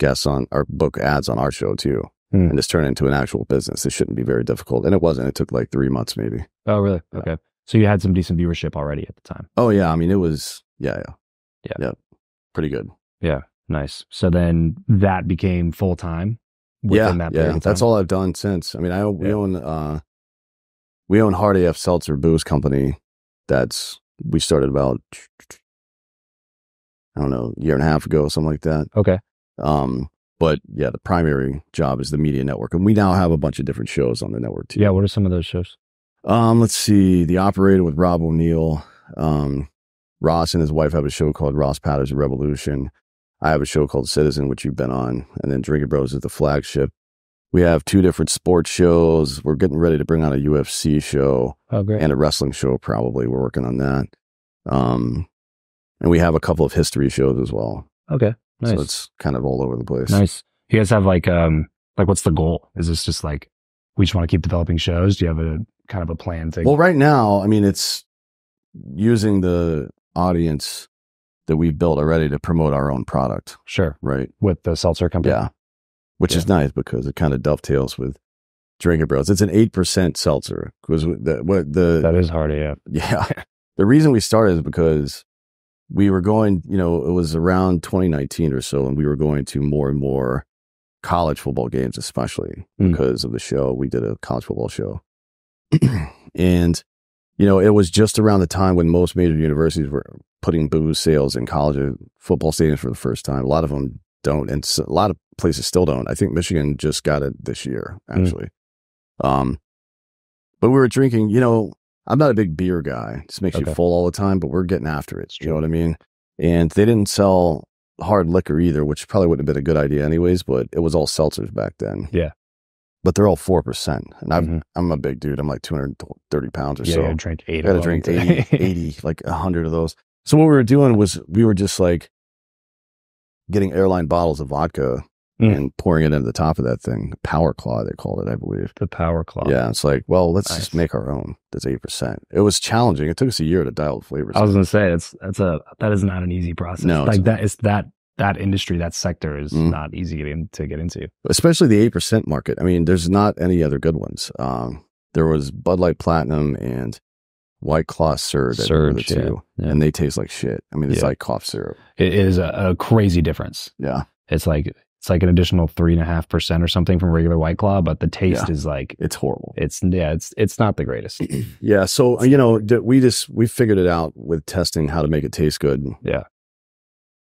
guests on or book ads on our show too. And just turn it into an actual business. It shouldn't be very difficult. And it wasn't. It took like 3 months maybe. Oh, really? Okay. So you had some decent viewership already at the time. Oh, yeah. I mean, it was, yeah. Pretty good. Yeah. Nice. So then that became full time within that period of time? That's all I've done since. I mean, we own Hard AF Seltzer Booze Company. We started about, I don't know, a year and a half ago, something like that. Okay. But yeah, the primary job is the media network. And we now have a bunch of different shows on the network too. Yeah, what are some of those shows? Let's see. The Operator with Rob O'Neill. Ross and his wife have a show called Ross Patterson Revolution. I have a show called Citizen, which you've been on. And then Drinkin Bros is the flagship. We have 2 different sports shows. We're getting ready to bring on a UFC show. Oh, great. And a wrestling show probably. We're working on that. And we have a couple of history shows as well. Okay. Nice. So it's kind of all over the place. Nice. You guys have like what's the goal? Is this just like, we just want to keep developing shows? Do you have a kind of a plan to? Well, right now, I mean, it's using the audience that we've built already to promote our own product. Sure. Right. With the seltzer company. Yeah. Which is nice because it kind of dovetails with Drinkin Bros. It's an 8% seltzer. Because that is hard, yeah. Yeah. The reason we started is because we were going, it was around 2019 or so, and we were going to more and more college football games, especially because of the show. We did a college football show. And, it was just around the time when most major universities were putting booze sales in college football stadiums for the first time. A lot of them don't, and a lot of places still don't. I think Michigan just got it this year, actually. But we were drinking, I'm not a big beer guy. It just makes you full all the time, but we're getting after it. You know what I mean? And they didn't sell hard liquor either, which probably wouldn't have been a good idea anyways, but it was all seltzers back then. Yeah. But they're all 4%. And I'm a big dude. I'm like 230 pounds or so. Yeah, drink 8 I got to drink 80, like 100 of those. So what we were doing was we were just like getting airline bottles of vodka and pouring it into the top of that thing. Power Claw, they called it, I believe. The Power Claw. Yeah, it's like, well, let's just make our own. That's 8%. It was challenging. It took us a year to dial the flavors. I was going to say that is not an easy process. No, like that industry, that sector is not easy to get into. Especially the 8% market. I mean, there's not any other good ones. There was Bud Light Platinum and White Claw Surge, and they taste like shit. I mean, it's like cough syrup. It is a crazy difference. Yeah, it's like an additional 3.5% or something from regular White Claw, but the taste is like it's horrible. It's not the greatest. Yeah, so we figured it out with testing how to make it taste good. Yeah,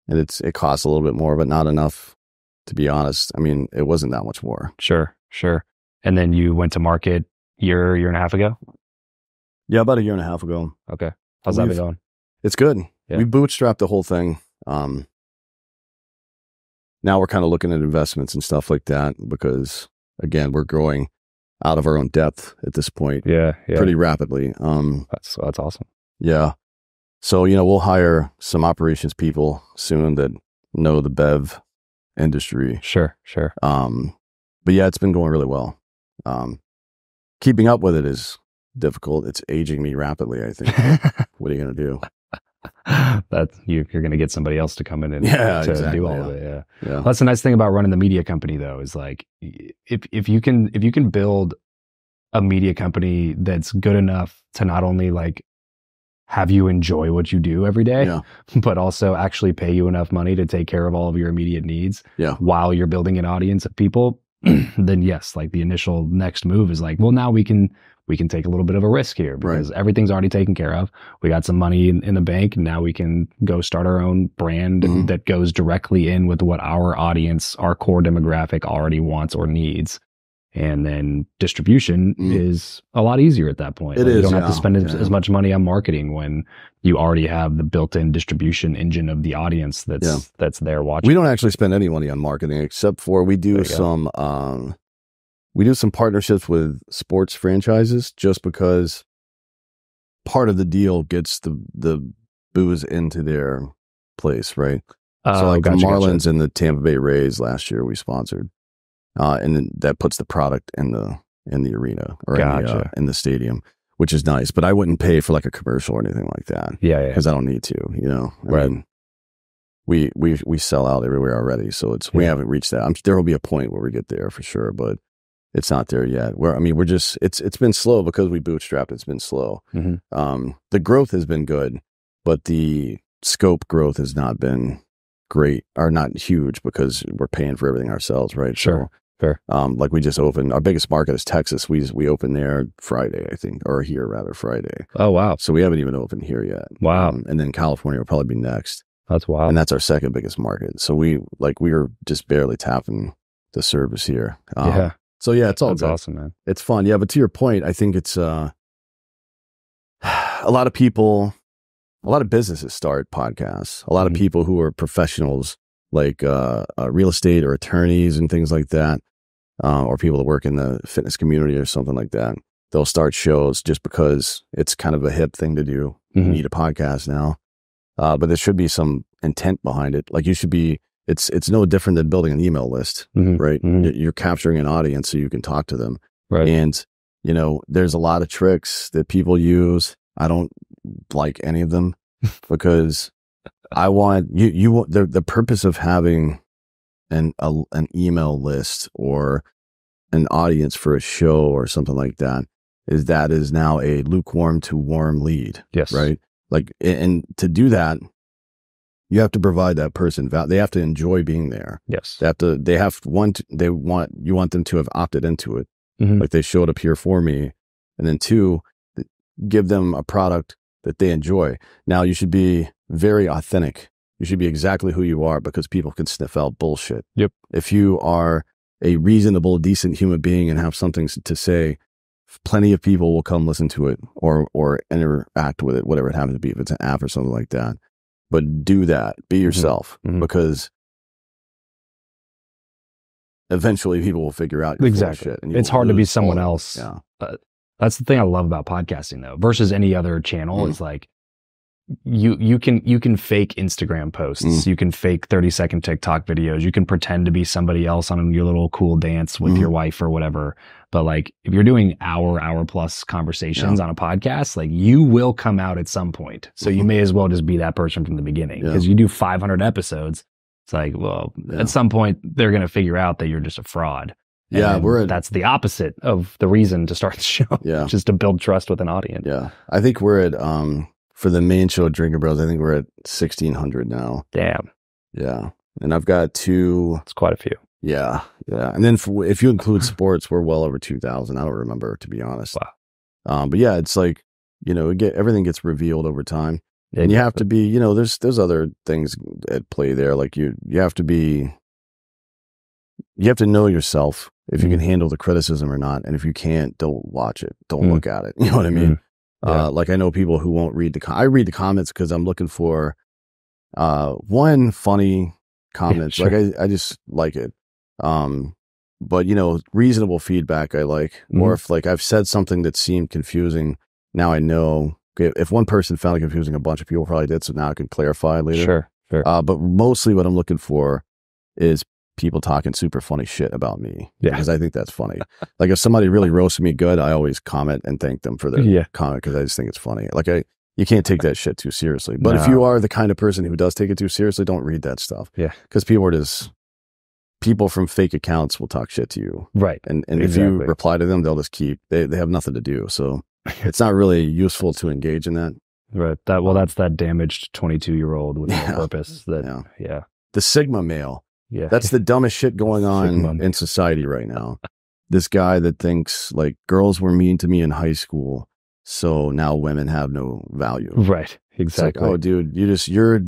and it costs a little bit more, but not enough, to be honest. I mean, it wasn't that much more. Sure. And then you went to market year and a half ago. Yeah, about a year and a half ago. Okay. How's that been going? It's good. Yeah. We bootstrapped the whole thing. Now we're kind of looking at investments and stuff like that because, again, we're growing out of our own depth at this point. Yeah. Pretty rapidly. That's awesome. Yeah. So, we'll hire some operations people soon that know the bev industry. Sure. But yeah, it's been going really well. Keeping up with it is difficult. It's aging me rapidly, I think. What are you going to do? You're going to get somebody else to come in and do all of it. Yeah. Well, that's the nice thing about running the media company, though, is like if you can build a media company that's good enough to not only like have you enjoy what you do every day, but also actually pay you enough money to take care of all of your immediate needs while you're building an audience of people, then yes, like the initial next move is like, well, now we can take a little bit of a risk here because everything's already taken care of. We got some money in the bank. Now we can go start our own brand that goes directly in with what our audience, our core demographic already wants or needs. And then distribution is a lot easier at that point. You don't have to spend as much money on marketing when you already have the built-in distribution engine of the audience that's there watching. We don't actually spend any money on marketing except for we do some partnerships with sports franchises just because part of the deal gets the booze into their place, right? So like the Marlins and the Tampa Bay Rays last year we sponsored. And then that puts the product in the arena or in the stadium, which is nice. But I wouldn't pay for like a commercial or anything like that. Yeah, because I don't need to. I mean, we sell out everywhere already, so we haven't reached that. There will be a point where we get there for sure, but it's not there yet. We're just it's been slow because we bootstrapped. It's been slow. The growth has been good, but the scope growth has not been great or not huge because we're paying for everything ourselves, right? Sure. Fair. Like we just opened, our biggest market is Texas. We opened there Friday, I think, or here rather Friday. Oh, wow. So we haven't even opened here yet. Wow. And then California will probably be next. That's wild. And that's our second biggest market. So we were just barely tapping the service here. So yeah, it's all that's good. Awesome, man. It's fun. Yeah. But to your point, I think it's, a lot of businesses start podcasts. A lot of people who are professionals like real estate or attorneys and things like that, or people that work in the fitness community or something like that. They'll start shows just because it's kind of a hip thing to do. You need a podcast now, but there should be some intent behind it. Like you should be. It's no different than building an email list, right? You're capturing an audience so you can talk to them, right? And there's a lot of tricks that people use. I don't like any of them because I want the purpose of having an email list or an audience for a show or something like that is now a lukewarm to warm lead. Yes. Right. Like, and to do that, you have to provide that person they have to enjoy being there. Yes. You want them to have opted into it. Like they showed up here for me. And then 2, give them a product that they enjoy. Now you should be very authentic. You should be exactly who you are because people can sniff out bullshit. Yep. If you are a reasonable, decent human being and have something to say, plenty of people will come listen to it or interact with it, whatever it happens to be, if it's an app or something like that. But do that. Be yourself because eventually people will figure out your bullshit. And it's hard to be someone else. Yeah. That's the thing I love about podcasting though, versus any other channel is like you can fake Instagram posts. You can fake 30-second TikTok videos. You can pretend to be somebody else on your little cool dance with your wife or whatever. But like if you're doing hour plus conversations on a podcast, like you will come out at some point. So you may as well just be that person from the beginning because you do 500 episodes. It's like, well, at some point they're going to figure out that you're just a fraud. Yeah, that's the opposite of the reason to start the show. Yeah. Just to build trust with an audience. Yeah. I think we're at, for the main show, Drinkin Bros, I think we're at 1,600 now. Damn. Yeah. And I've got 2. It's quite a few. Yeah. Yeah. And then if you include sports, we're well over 2,000. I don't remember, to be honest. Wow. But yeah, it's like, everything gets revealed over time. And you have to be, there's other things at play there. Like you have to know yourself if you can handle the criticism or not. And if you can't, don't watch it. Don't look at it. You know what I mean? Like I know people who won't read I read the comments because I'm looking for one funny comment. Sure. Like I just like it. But reasonable feedback I like. Or if like I've said something that seemed confusing, now I know. If one person found it confusing, a bunch of people probably did. So now I can clarify later. Sure. But mostly what I'm looking for is people talking super funny shit about me. Yeah. Because I think that's funny. Like if somebody really roasted me good, I always comment and thank them for their comment because I just think it's funny. Like you can't take that shit too seriously. But if you are the kind of person who does take it too seriously, don't read that stuff. Yeah. Because people from fake accounts will talk shit to you. Right. And if you reply to them, they'll just they have nothing to do. So it's not really useful to engage in that. Right. That's that damaged 22-year-old with no purpose. The Sigma male. Yeah. That's the dumbest shit going on in society right now. This guy that thinks like girls were mean to me in high school, so now women have no value. Right. Exactly. It's like, oh dude, you're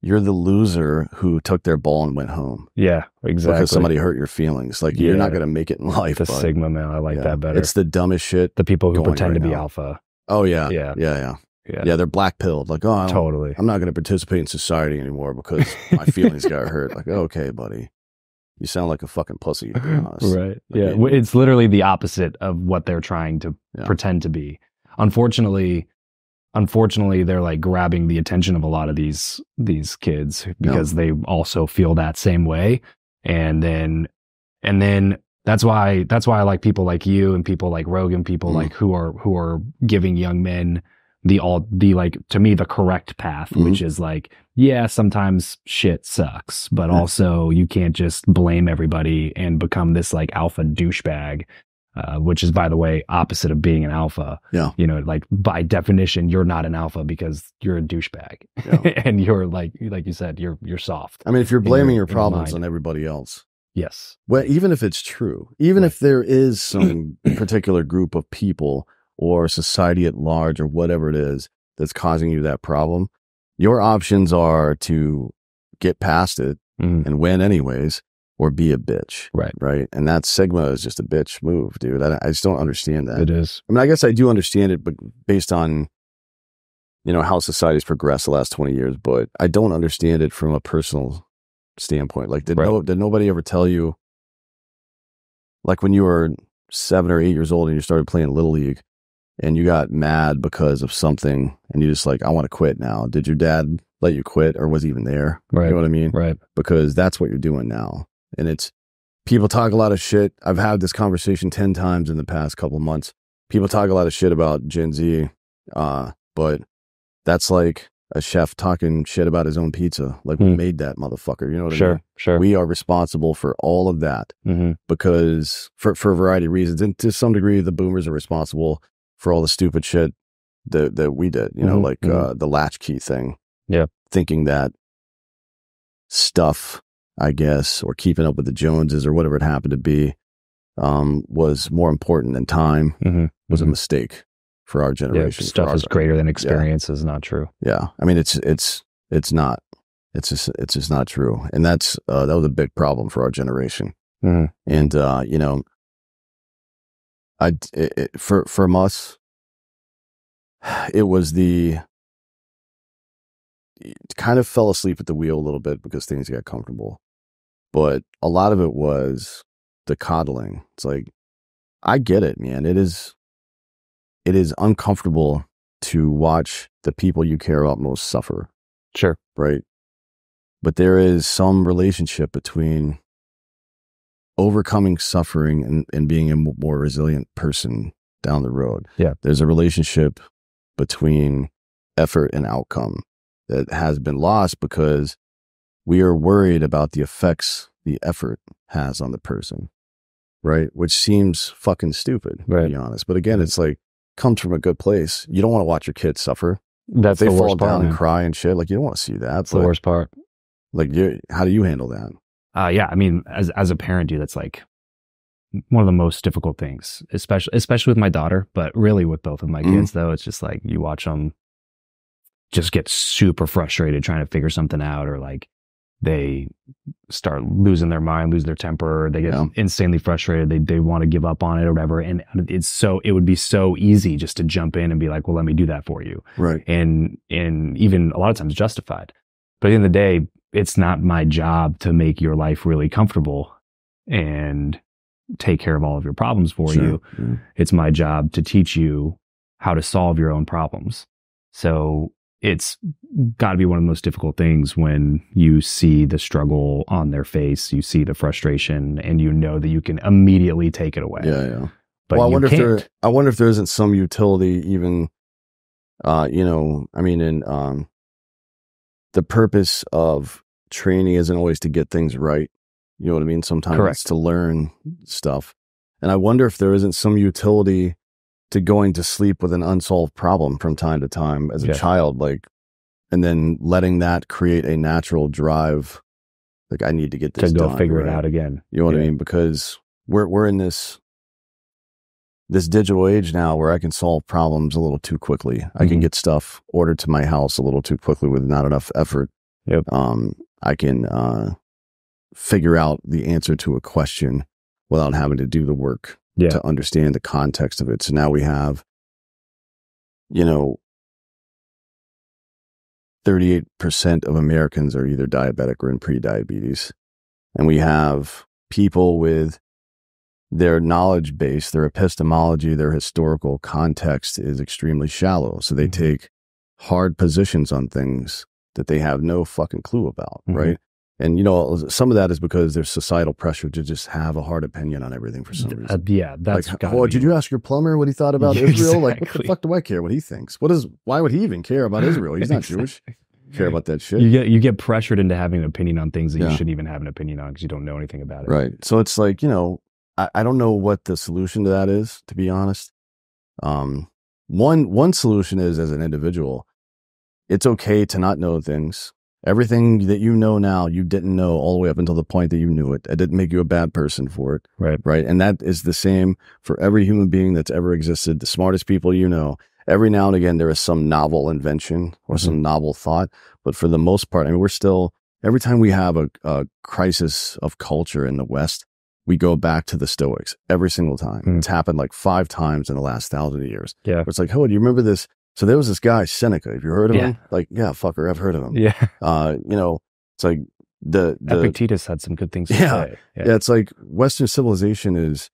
you're the loser who took their ball and went home. Yeah, exactly. Because somebody hurt your feelings. Like, you're not going to make it in life. The Sigma male, I like that better. It's the dumbest shit. The people who pretend to be alpha. Oh, yeah. Yeah, they're black-pilled. Like, oh, totally. I'm not going to participate in society anymore because my feelings got hurt. Like, okay, buddy. You sound like a fucking pussy, to be honest. Right. Yeah. It's literally the opposite of what they're trying to pretend to be. Unfortunately, they're like grabbing the attention of a lot of these kids because they also feel that same way. And then that's why I like people like you and people like Rogan, people like who are giving young men the like, to me, the correct path, which is like, yeah, sometimes shit sucks, but also you can't just blame everybody and become this like alpha douchebag, which is, by the way, opposite of being an alpha. Yeah. You know, like by definition, you're not an alpha because you're a douchebag and you're like you said, you're soft. I mean, if you're blaming your problems on everybody else. Yes. Well, even if it's true, even if there is some particular group of people or society at large or whatever it is that's causing you that problem, your options are to get past it and win anyways, or be a bitch. Right. And that Sigma is just a bitch move, dude. I just don't understand that. It is. I mean, I guess I do understand it, but based on, you know, how society's progressed the last 20 years, but I don't understand it from a personal standpoint. Like, did nobody ever tell you, like when you were 7 or 8 years old and you started playing Little League, and you got mad because of something and you just like, I want to quit now. Did your dad let you quit, or was he even there? Right. You know what I mean? Right. Because that's what you're doing now. And it's, people talk a lot of shit. I've had this conversation 10 times in the past couple of months. People talk a lot of shit about Gen Z, but that's like a chef talking shit about his own pizza. Like, we made that motherfucker. You know what I mean? Sure. We are responsible for all of that because for a variety of reasons. And to some degree, the boomers are responsible for all the stupid shit that we did, you know, like the latchkey thing. Yeah. Thinking that stuff, I guess, or keeping up with the Joneses or whatever it happened to be, was more important than time, was a mistake for our generation. Yeah, stuff is greater than experience is not true. Yeah. I mean, it's not. It's just not true. And that was a big problem for our generation. And, you know, from us, it was kind of fell asleep at the wheel a little bit because things got comfortable, but a lot of it was the coddling. It's like, I get it, man. It is uncomfortable to watch the people you care about most suffer. Sure. Right. But there is some relationship between overcoming suffering and being a more resilient person down the road. Yeah. There's a relationship between effort and outcome that has been lost because we are worried about the effects the effort has on the person. Right. Which seems fucking stupid, to be honest. But again, it's like, comes from a good place. You don't want to watch your kids suffer. That's they the fall worst part, down man. and cry and shit. Like, you don't want to see that. That's the worst part. Like, how do you handle that? Yeah, I mean, as a parent, dude, that's like one of the most difficult things, especially with my daughter, but really with both of my kids, though. It's just like, you watch them just get super frustrated trying to figure something out, or like they start losing their mind, lose their temper, they get insanely frustrated, they want to give up on it or whatever. And it would be so easy just to jump in and be like, well, let me do that for you. Right. And even a lot of times justified. But at the end of the day, it's not my job to make your life really comfortable and take care of all of your problems for you. Mm. It's my job to teach you how to solve your own problems. So it's got to be one of the most difficult things when you see the struggle on their face, you see the frustration, and you know that you can immediately take it away. Yeah, yeah. But well, I wonder if there isn't some utility even, in the purpose of training isn't always to get things right. You know what I mean? Sometimes it's to learn stuff. And I wonder if there isn't some utility to going to sleep with an unsolved problem from time to time as a child, and then letting that create a natural drive. Like, I need to get this to go done, figure it out again. You know what I mean? Because we're in this digital age now where I can solve problems a little too quickly. I can get stuff ordered to my house a little too quickly with not enough effort. Yep. I can figure out the answer to a question without having to do the work to understand the context of it. So now we have, 38% of Americans are either diabetic or in pre-diabetes. And we have people with their knowledge base, their epistemology, their historical context is extremely shallow. So they take hard positions on things that they have no fucking clue about, right? And, some of that is because there's societal pressure to just have a hard opinion on everything for some reason. That's like, did you ask your plumber what he thought about Israel? Like, what the fuck do I care what he thinks? Why would he even care about Israel? He's not Jewish. Care about that shit. You get pressured into having an opinion on things that you shouldn't even have an opinion on because you don't know anything about it. Right. So it's like, I don't know what the solution to that is, to be honest. One solution is, as an individual, it's okay to not know things. Everything that you know now, you didn't know all the way up until the point that you knew it. It didn't make you a bad person for it. Right. And that is the same for every human being that's ever existed. The smartest people every now and again, there is some novel invention or some novel thought. But for the most part, we're still, every time we have a crisis of culture in the West, we go back to the Stoics every single time. It's happened like 5 times in the last 1,000 years. Yeah. Where it's like, oh, do you remember this? So there was this guy, Seneca. Have you heard of him? Like, yeah, fucker, I've heard of him. Yeah. It's like the Epictetus had some good things to say. Yeah. It's like Western civilization is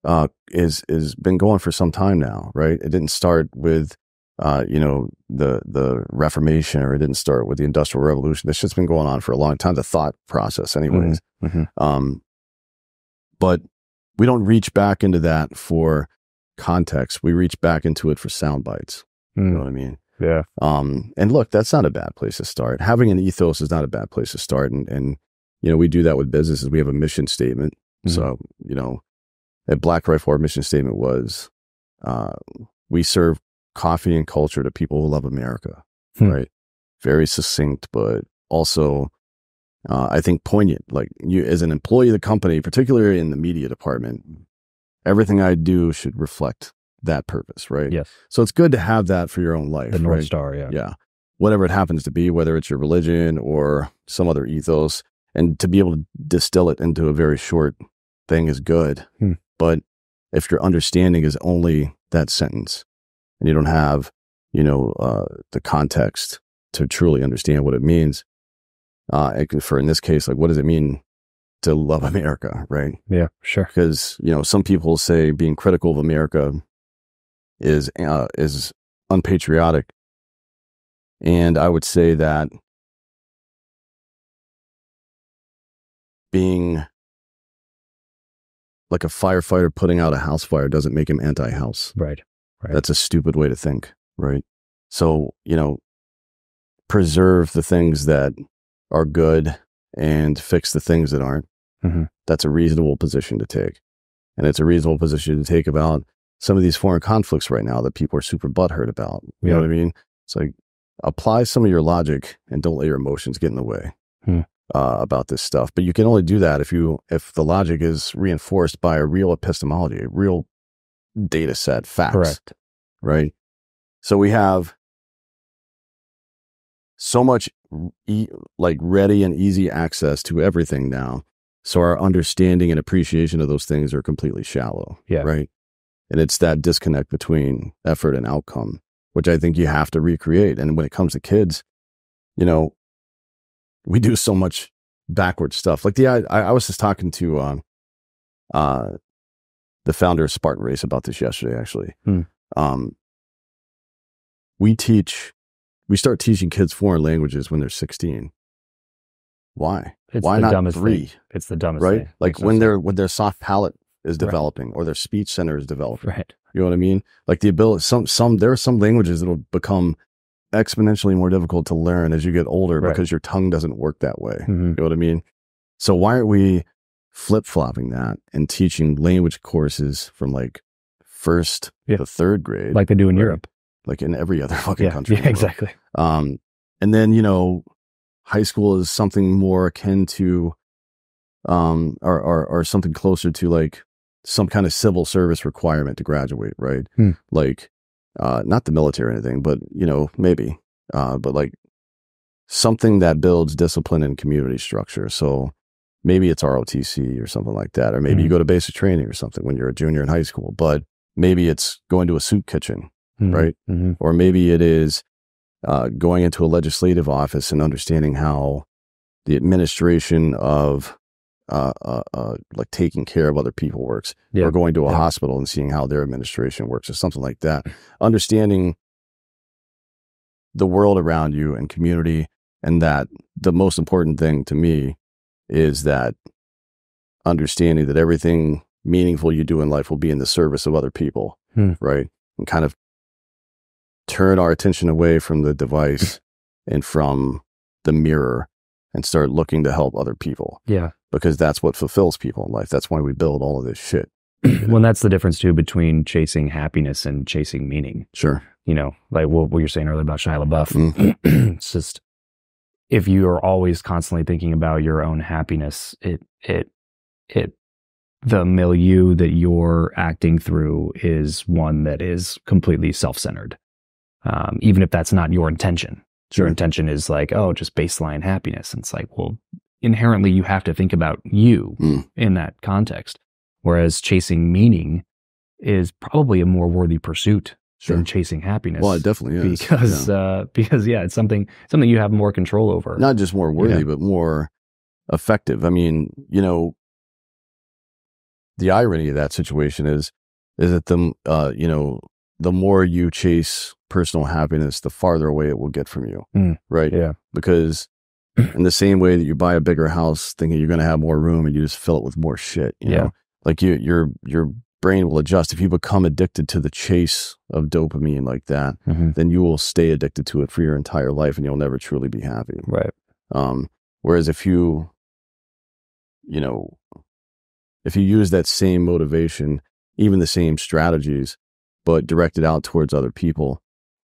been going for some time now, right? It didn't start with, the Reformation, or it didn't start with the Industrial Revolution. This shit's been going on for a long time, the thought process anyways. But we don't reach back into that for context. We reach back into it for sound bites. You know what I mean? Yeah. And look, that's not a bad place to start. Having an ethos is not a bad place to start. And we do that with businesses. We have a mission statement. So, at Black Rifle, our mission statement was, we serve coffee and culture to people who love America, right? Very succinct, but also, I think poignant. Like, you, as an employee of the company, particularly in the media department, everything I do should reflect that purpose, right? Yes. So it's good to have that for your own life. The North Star, yeah. Yeah. Whatever it happens to be, whether it's your religion or some other ethos, and to be able to distill it into a very short thing is good. But if your understanding is only that sentence and you don't have, the context to truly understand what it means, for in this case, like, what does it mean to love America, right? Yeah, sure. Because, some people say being critical of America is unpatriotic. And I would say that being like a firefighter putting out a house fire doesn't make him anti-house. Right. That's a stupid way to think, right? So, preserve the things that are good and fix the things that aren't. That's a reasonable position to take. And it's a reasonable position to take about some of these foreign conflicts right now that people are super butthurt about. You know what I mean? It's like, apply some of your logic and don't let your emotions get in the way about this stuff. But you can only do that if the logic is reinforced by a real epistemology, a real data set, facts. Correct. Right? So we have so much ready and easy access to everything now. So our understanding and appreciation of those things are completely shallow. Yeah. Right? And it's that disconnect between effort and outcome, which I think you have to recreate. And when it comes to kids, we do so much backward stuff. Like I was just talking to the founder of Spartan Race about this yesterday, actually. We start teaching kids foreign languages when they're 16. Why? Why not 3? It's the dumbest right? thing. Like when their soft palate is developing or their speech center is developing. Right. You know what I mean? Like the ability, there are some languages that will become exponentially more difficult to learn as you get older because your tongue doesn't work that way. You know what I mean? So why aren't we flip-flopping that and teaching language courses from like 1st to 3rd grade? Like they do in Europe. Like in every other fucking country. Yeah, exactly. And then, high school is something more akin to, or something closer to like some kind of civil service requirement to graduate, right? Like, not the military or anything, but, maybe, but like something that builds discipline and community structure. So maybe it's ROTC or something like that, or maybe you go to basic training or something when you're a junior in high school, but maybe it's going to a soup kitchen, right? Or maybe it is going into a legislative office and understanding how the administration of like taking care of other people works, or going to a hospital and seeing how their administration works, or something like that. Understanding the world around you and community, and that the most important thing to me is that understanding that everything meaningful you do in life will be in the service of other people, right? And kind of turn our attention away from the device and from the mirror and start looking to help other people. Yeah. Because that's what fulfills people in life. That's why we build all of this shit. Well, that's the difference too between chasing happiness and chasing meaning. Sure. You know, like what you're saying earlier about Shia LaBeouf. It's just, if you are always constantly thinking about your own happiness, the milieu that you're acting through is one that is completely self-centered. Even if that's not your intention. Your intention is like, oh, just baseline happiness. And it's like, well, inherently you have to think about you in that context. Whereas chasing meaning is probably a more worthy pursuit than chasing happiness. Well, it definitely is. Because it's something you have more control over. Not just more worthy, but more effective. I mean, you know, the irony of that situation is that the more you chase personal happiness, the farther away it will get from you. Right. Yeah. Because in the same way that you buy a bigger house thinking you're going to have more room and you just fill it with more shit, you know, like your brain will adjust. If you become addicted to the chase of dopamine like that, then you will stay addicted to it for your entire life and you'll never truly be happy. Right. Whereas if you use that same motivation, even the same strategies, but directed out towards other people,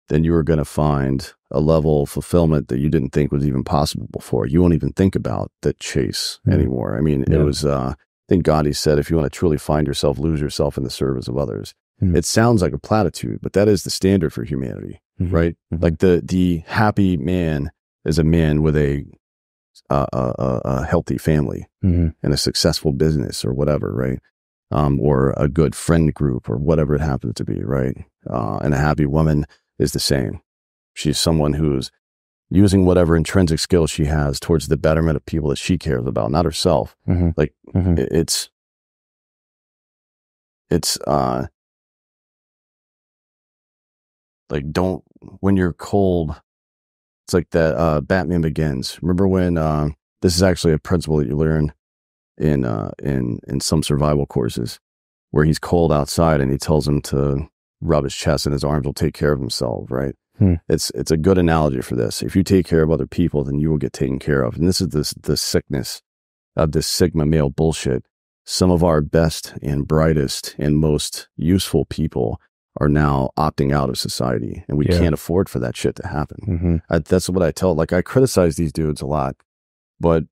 then you are going to find a level of fulfillment that you didn't think was even possible before. You won't even think about the chase anymore. I mean, it was, I think Gandhi said, if you want to truly find yourself, lose yourself in the service of others. It sounds like a platitude, but that is the standard for humanity, right? Like the happy man is a man with a healthy family and a successful business or whatever, right? Or a good friend group or whatever it happens to be, right? And a happy woman is the same. She's someone who's using whatever intrinsic skill she has towards the betterment of people that she cares about, not herself. Like it's like, when you're cold, it's like that Batman Begins. Remember when this is actually a principle that you learn in some survival courses, where he's cold outside and he tells him to rub his chest and his arms will take care of themselves, right? It's a good analogy for this. If you take care of other people, then you will get taken care of. And this is the sickness of this Sigma male bullshit. Some of our best and brightest and most useful people are now opting out of society, and we can't afford for that shit to happen. That's what I tell. Like, I criticize these dudes a lot, but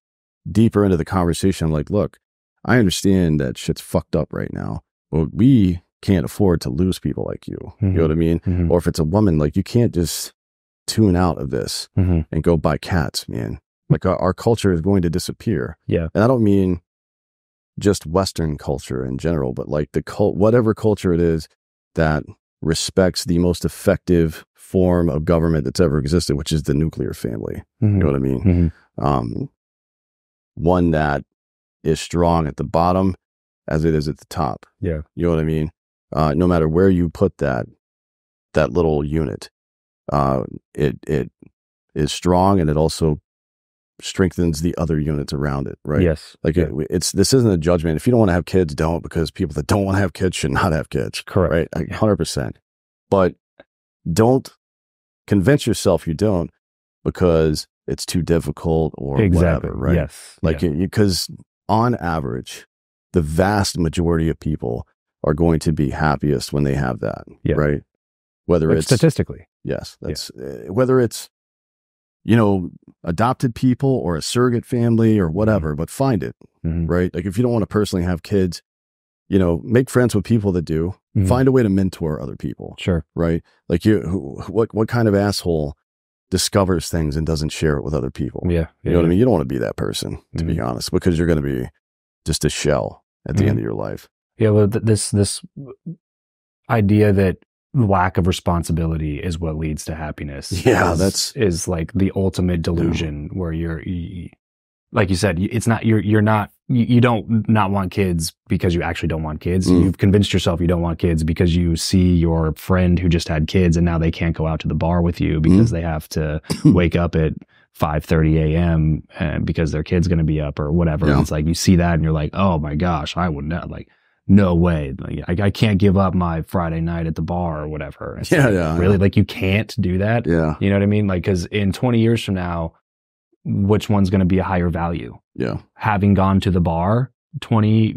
deeper into the conversation, I'm like, look, I understand that shit's fucked up right now, but we can't afford to lose people like you. You know what I mean? Or if it's a woman, like, you can't just tune out of this and go buy cats, man. Like, our culture is going to disappear. Yeah. And I don't mean just Western culture in general, but like whatever culture it is that respects the most effective form of government that's ever existed, which is the nuclear family. You know what I mean? One that is strong at the bottom as it is at the top. Yeah. You know what I mean? No matter where you put that little unit, it is strong, and it also strengthens the other units around it, right? Yes. Like this isn't a judgment. If you don't want to have kids, don't, because people that don't want to have kids should not have kids. Correct. Right? Like 100%. But don't convince yourself you don't because it's too difficult or whatever, right? Yes. Like, because on average, the vast majority of people are going to be happiest when they have that, right? Whether it's statistically. Yes. That's whether it's, adopted people or a surrogate family or whatever, but find it, right? Like, if you don't want to personally have kids, make friends with people that do. Find a way to mentor other people. Sure. Right? Like, what kind of asshole discovers things and doesn't share it with other people. Yeah. You know what I mean? You don't want to be that person, to be honest, because you're going to be just a shell at the end of your life. Yeah. Well, this idea that lack of responsibility is what leads to happiness. Yeah. is like the ultimate delusion where you're, like you said, it's not, you don't not want kids because you actually don't want kids. You've convinced yourself you don't want kids because you see your friend who just had kids and now they can't go out to the bar with you because they have to wake up at 5:30 a.m. because their kid's going to be up or whatever. Yeah. It's like you see that and you're like, oh my gosh, I would not, like, no way. Like, I can't give up my Friday night at the bar or whatever. It's really, like, you can't do that. Yeah. You know what I mean? Like, because in 20 years from now, which one's going to be a higher value? Yeah. Having gone to the bar 20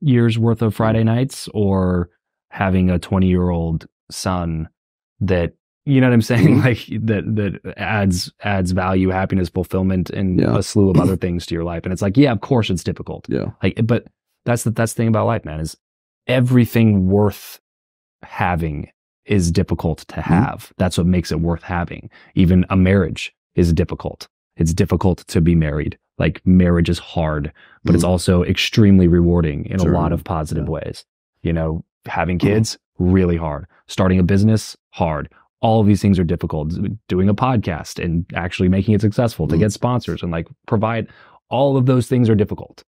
years worth of Friday nights, or having a 20-year-old son that, you know what I'm saying? Like that adds value, happiness, fulfillment, and a slew of other things to your life. And it's like, yeah, of course it's difficult. Yeah. Like, but that's the thing about life, man, is everything worth having is difficult to have. That's what makes it worth having. Even a marriage is difficult. It's difficult to be married. Like, marriage is hard, but it's also extremely rewarding in a lot of positive ways. You know, having kids, really hard. Starting a business, hard. All of these things are difficult. Doing a podcast and actually making it successful, to get sponsors and like provide, all of those things are difficult.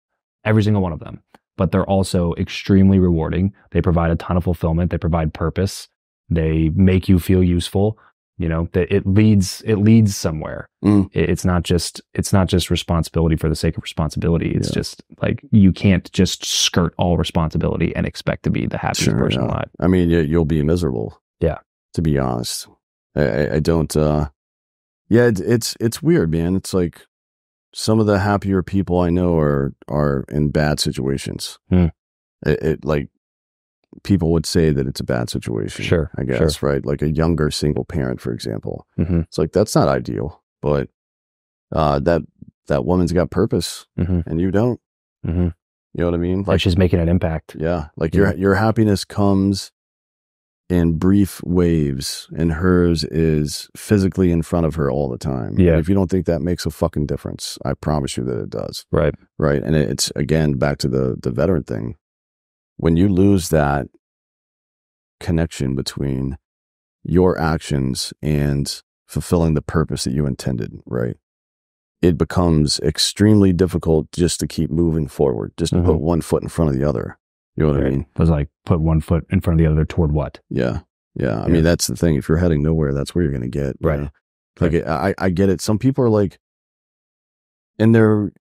Every single one of them. But they're also extremely rewarding. They provide a ton of fulfillment. They provide purpose. They make you feel useful. You know, that it leads somewhere. It's not just responsibility for the sake of responsibility. It's just like, you can't just skirt all responsibility and expect to be the happiest person alive. I mean, you'll be miserable. Yeah. To be honest, I don't. It's weird, man. It's like some of the happier people I know are in bad situations. It like, people would say that it's a bad situation. Sure. I guess, right? Like a younger single parent, for example. It's like, that's not ideal, but that woman's got purpose and you don't. You know what I mean? Like, she's making an impact. Yeah. Like your happiness comes in brief waves, and hers is physically in front of her all the time. Yeah. And if you don't think that makes a fucking difference, I promise you that it does. Right. Right. And it's, again, back to the veteran thing. When you lose that connection between your actions and fulfilling the purpose that you intended, right, it becomes extremely difficult just to keep moving forward, just to put one foot in front of the other. You know what I mean? It was like, put one foot in front of the other toward what? Yeah. I mean, that's the thing. If you're heading nowhere, that's where you're going to get. Right. You know? Like, I get it. Some people are like in their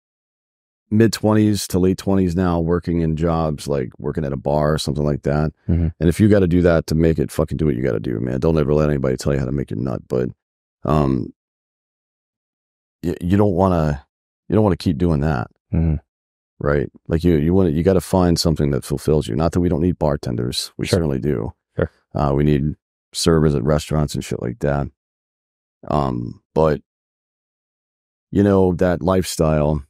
mid-20s to late 20s now, working in jobs like working at a bar or something like that. And if you got to do that to make it, fucking do what you got to do, man. Don't ever let anybody tell you how to make your nut. But you don't want to keep doing that. Right? Like, you got to find something that fulfills you. Not that we don't need bartenders. We certainly do. Sure. We need servers at restaurants and shit like that. But you know, that lifestyle,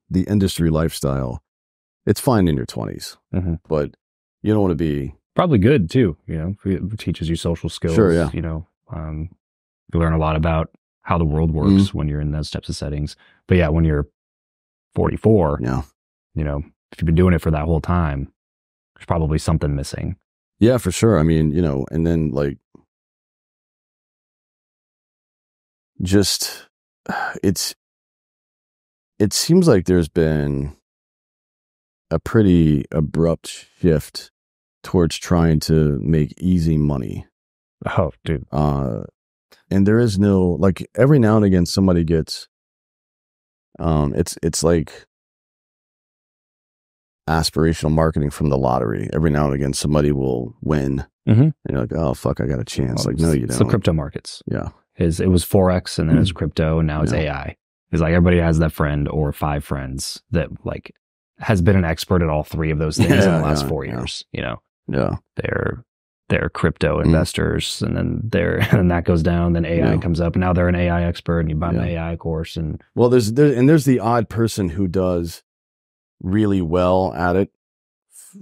the industry lifestyle, it's fine in your 20s, but you don't want to be, probably good too. You know, it teaches you social skills. Sure, yeah. You know, you learn a lot about how the world works when you're in those types of settings. But yeah, when you're 44, you know, if you've been doing it for that whole time, there's probably something missing. Yeah, for sure. I mean, you know, and then like, just, it seems like there's been a pretty abrupt shift towards trying to make easy money. Oh, dude. And there is no, like, every now and again somebody gets, it's like aspirational marketing from the lottery. Every now and again somebody will win. And you're like, oh fuck, I got a chance. Like, no, you don't. It's the crypto markets. Yeah. It was Forex, and then it was crypto, and now it's AI. It's like everybody has that friend or 5 friends that like has been an expert at all 3 of those things in the last 4 years. You know, they're crypto investors, and then that goes down. Then AI comes up, and now they're an AI expert, and you buy an AI course. And well, there's the odd person who does really well at it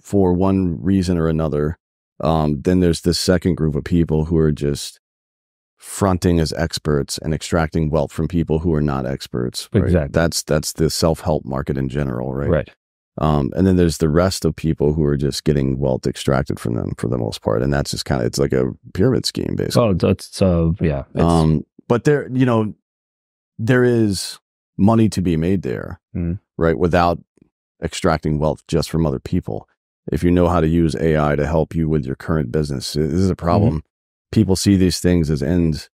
for one reason or another. Then there's this second group of people who are just fronting as experts and extracting wealth from people who are not experts. Right? Exactly. That's the self-help market in general, right? Right. And then there's the rest of people who are just getting wealth extracted from them for the most part, and that's just kind of, it's like a pyramid scheme, basically. Well, so yeah. But there, there is money to be made there, right? Without extracting wealth just from other people. If you know how to use AI to help you with your current business, this is a problem. People see these things as ends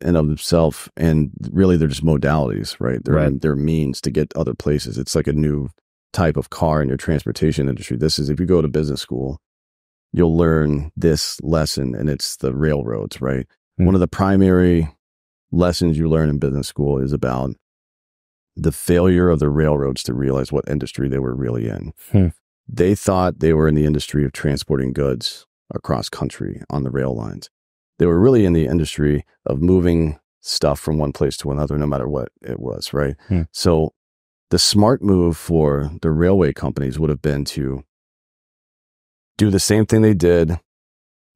in of themselves, and really they're just modalities, right? They're means to get other places. It's like a new type of car in your transportation industry. This is, if you go to business school, you'll learn this lesson, and it's the railroads, right? One of the primary lessons you learn in business school is about the failure of the railroads to realize what industry they were really in. They thought they were in the industry of transporting goods across country on the rail lines. They were really in the industry of moving stuff from one place to another, no matter what it was, right? So the smart move for the railway companies would have been to do the same thing they did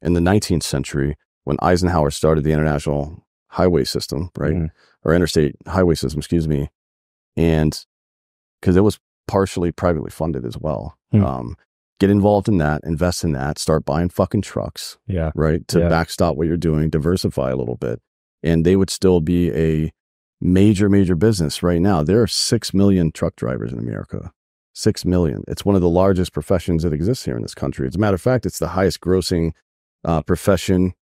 in the 19th century when Eisenhower started the international highway system, right? Or interstate highway system, excuse me. And because it was partially privately funded as well. Get involved in that, invest in that, start buying fucking trucks, right? To backstop what you're doing, diversify a little bit. And they would still be a major business right now. There are 6 million truck drivers in America. 6 million. It's one of the largest professions that exists here in this country. As a matter of fact, it's the highest grossing profession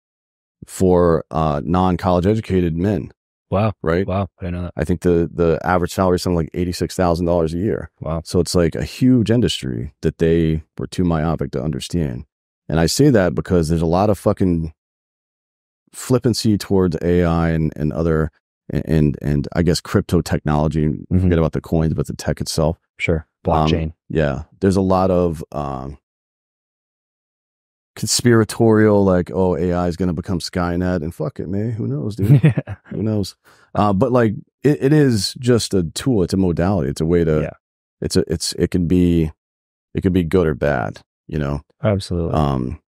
for non-college educated men. Wow. Right? Wow. I didn't know that. I think the average salary is something like $86,000 a year. Wow. So it's like a huge industry that they were too myopic to understand. And I say that because there's a lot of fucking flippancy towards AI and other, and I guess crypto technology. Forget about the coins, but the tech itself. Sure. Blockchain. There's a lot of conspiratorial, like, oh, AI is going to become Skynet, and fuck it, man. Who knows, dude? Who knows? But like, it is just a tool. It's a modality. It's a way to. It can be good or bad. Absolutely.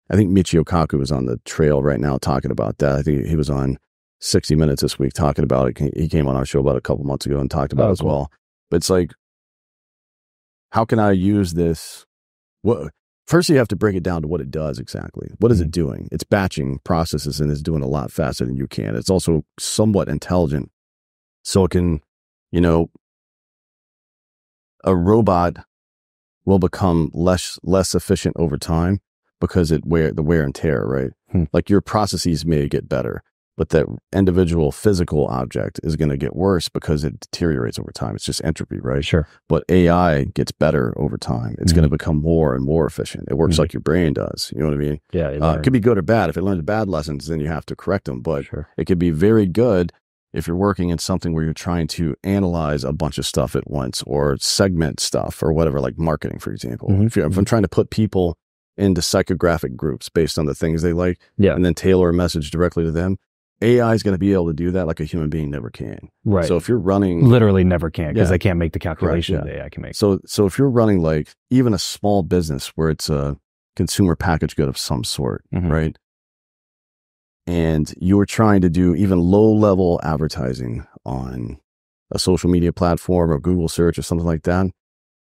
I think Michio Kaku is on the trail right now talking about that. I think he was on 60 Minutes this week talking about it. He came on our show about a couple months ago and talked about it as well. But it's like, how can I use this? First, you have to break it down to what it does exactly. What is it doing? It's batching processes, and it's doing a lot faster than you can. It's also somewhat intelligent. So it can, a robot will become less efficient over time because the wear and tear, right? Like your processes may get better, but that individual physical object is going to get worse because it deteriorates over time. It's just entropy, right? Sure. But AI gets better over time. It's going to become more and more efficient. It works like your brain does. You know what I mean? Yeah. It could be good or bad. If it learns bad lessons, then you have to correct them. But it could be very good if you're working in something where you're trying to analyze a bunch of stuff at once or segment stuff or whatever, like marketing, for example. If I'm trying to put people into psychographic groups based on the things they like and then tailor a message directly to them, AI is going to be able to do that like a human being never can. Right. So if you're running... Literally never can, because they can't make the calculation that AI can make. So if you're running like even a small business where it's a consumer packaged good of some sort, right? And you're trying to do even low-level advertising on a social media platform or Google search or something like that,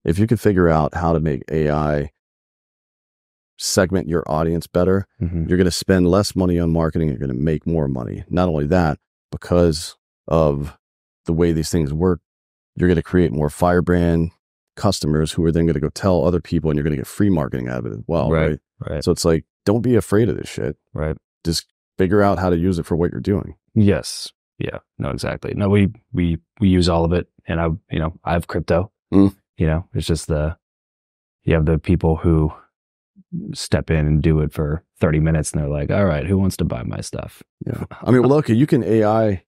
if you could figure out how to make AI segment your audience better, you're going to spend less money on marketing. You're going to make more money. Not only that, because of the way these things work, you're going to create more firebrand customers who are then going to go tell other people, and you're going to get free marketing out of it as well. Right. So it's like, don't be afraid of this shit. Right. Just figure out how to use it for what you're doing. Yes. Yeah. No, exactly. No, we use all of it, and I have crypto. It's just you have the people who step in and do it for 30 minutes, and they're like, all right, who wants to buy my stuff? Yeah. I mean, well, look, you can AI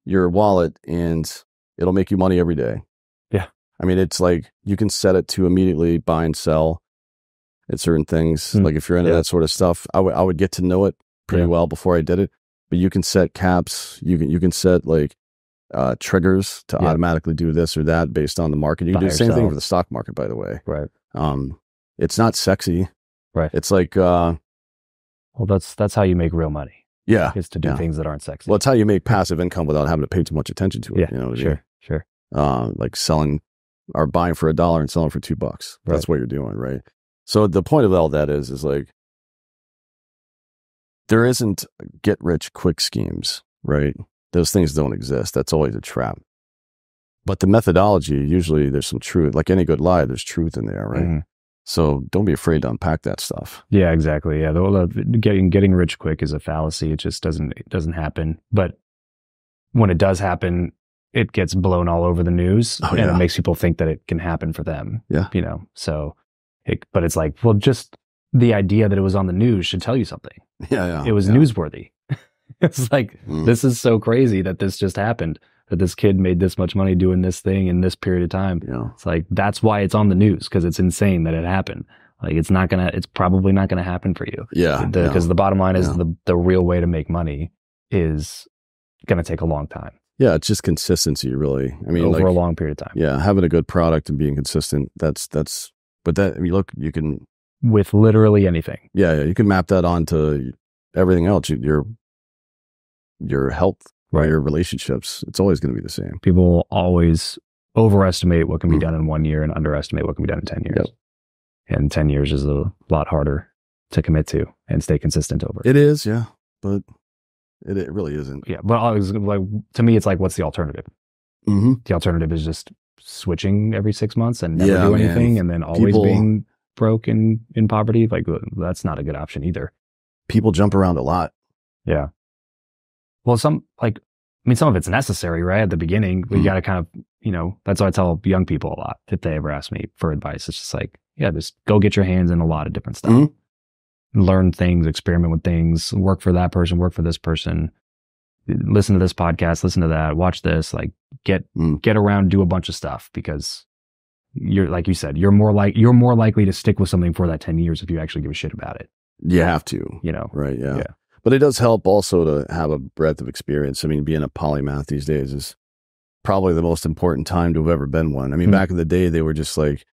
your wallet and it'll make you money every day. Yeah. I mean, it's like you can set it to immediately buy and sell at certain things. Like if you're into that sort of stuff, I would get to know it pretty well before I did it. But you can set caps. You can set like triggers to automatically do this or that based on the market. You can do the same thing for the stock market, by the way. Right. It's not sexy. Right. It's like well, that's how you make real money. Yeah. Is to do things that aren't sexy. Well, it's how you make passive income without having to pay too much attention to it. Yeah, You know what I sure, mean? sure. Like selling or buying for $1 and selling for $2. That's what you're doing, right? So the point of all that is like, there isn't get rich quick schemes, right? Those things don't exist. That's always a trap. But the methodology, usually there's some truth. Like any good lie, there's truth in there, right? Mm-hmm. So don't be afraid to unpack that stuff. Yeah, exactly. Yeah, getting rich quick is a fallacy. It just doesn't happen. But when it does happen, it gets blown all over the news, and it makes people think that it can happen for them. Yeah, you know. So, but it's like, well, just the idea that it was on the news should tell you something. Yeah. It was newsworthy. It's like, this is so crazy that this just happened, that this kid made this much money doing this thing in this period of time. Yeah. It's like, that's why it's on the news, because it's insane that it happened. Like, it's probably not going to happen for you. Yeah. Because the bottom line is the real way to make money is going to take a long time. Yeah. It's just consistency, really. I mean, over a long period of time. Yeah. Having a good product and being consistent. But that, I mean, look, you can. With literally anything. Yeah. You can map that onto everything else. Your health, or your relationships. It's always going to be the same. People always overestimate what can be done in 1 year and underestimate what can be done in 10 years. Yep. And 10 years is a lot harder to commit to and stay consistent over. It is, yeah. But it really isn't. Yeah. But to me, it's like, what's the alternative? Mm-hmm. The alternative is just switching every 6 months and never do anything, and then always being broke and in poverty. Like, that's not a good option either. People jump around a lot. Yeah. Well, some of it's necessary, right? At the beginning, we got to kind of, that's what I tell young people a lot if they ever ask me for advice. It's just like, just go get your hands in a lot of different stuff. Mm-hmm. Learn things, experiment with things, work for that person, work for this person, listen to this podcast, listen to that, watch this, like get around, do a bunch of stuff, because you're, like you said, you're more likely to stick with something for that 10 years if you actually give a shit about it. You have to, right? Yeah. But it does help also to have a breadth of experience. I mean, being a polymath these days is probably the most important time to have ever been one. I mean, back in the day, they were just like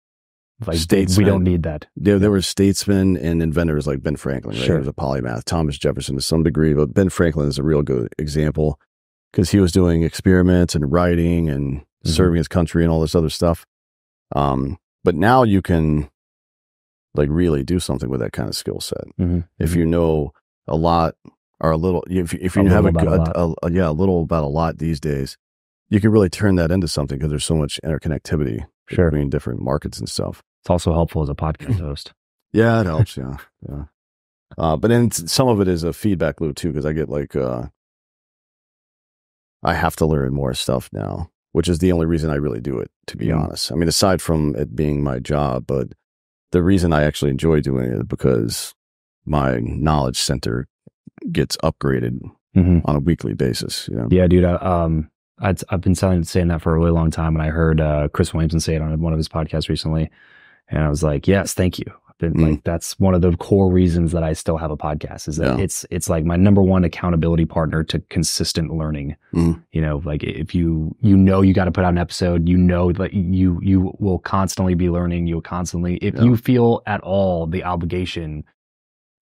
statesmen. We don't need that. There were statesmen and inventors like Ben Franklin, right? Sure. He was a polymath. Thomas Jefferson to some degree, but Ben Franklin is a real good example because he was doing experiments and writing and serving his country and all this other stuff. But now you can like really do something with that kind of skill set. If you know a lot or a little, if you have a little about a lot these days, you can really turn that into something because there's so much interconnectivity between different markets and stuff. It's also helpful as a podcast host. Yeah, it helps. Yeah. But then some of it is a feedback loop too, because I get like, I have to learn more stuff now, which is the only reason I really do it, to be honest. I mean, aside from it being my job, but the reason I actually enjoy doing it is because my knowledge center gets upgraded on a weekly basis. Yeah, dude. I've been saying that for a really long time, and I heard Chris Williamson say it on one of his podcasts recently, and I was like, yes, thank you. I've been like, that's one of the core reasons that I still have a podcast, is that it's like my number one accountability partner to consistent learning. Like if you got to put out an episode, like you will constantly be learning. If you feel at all the obligation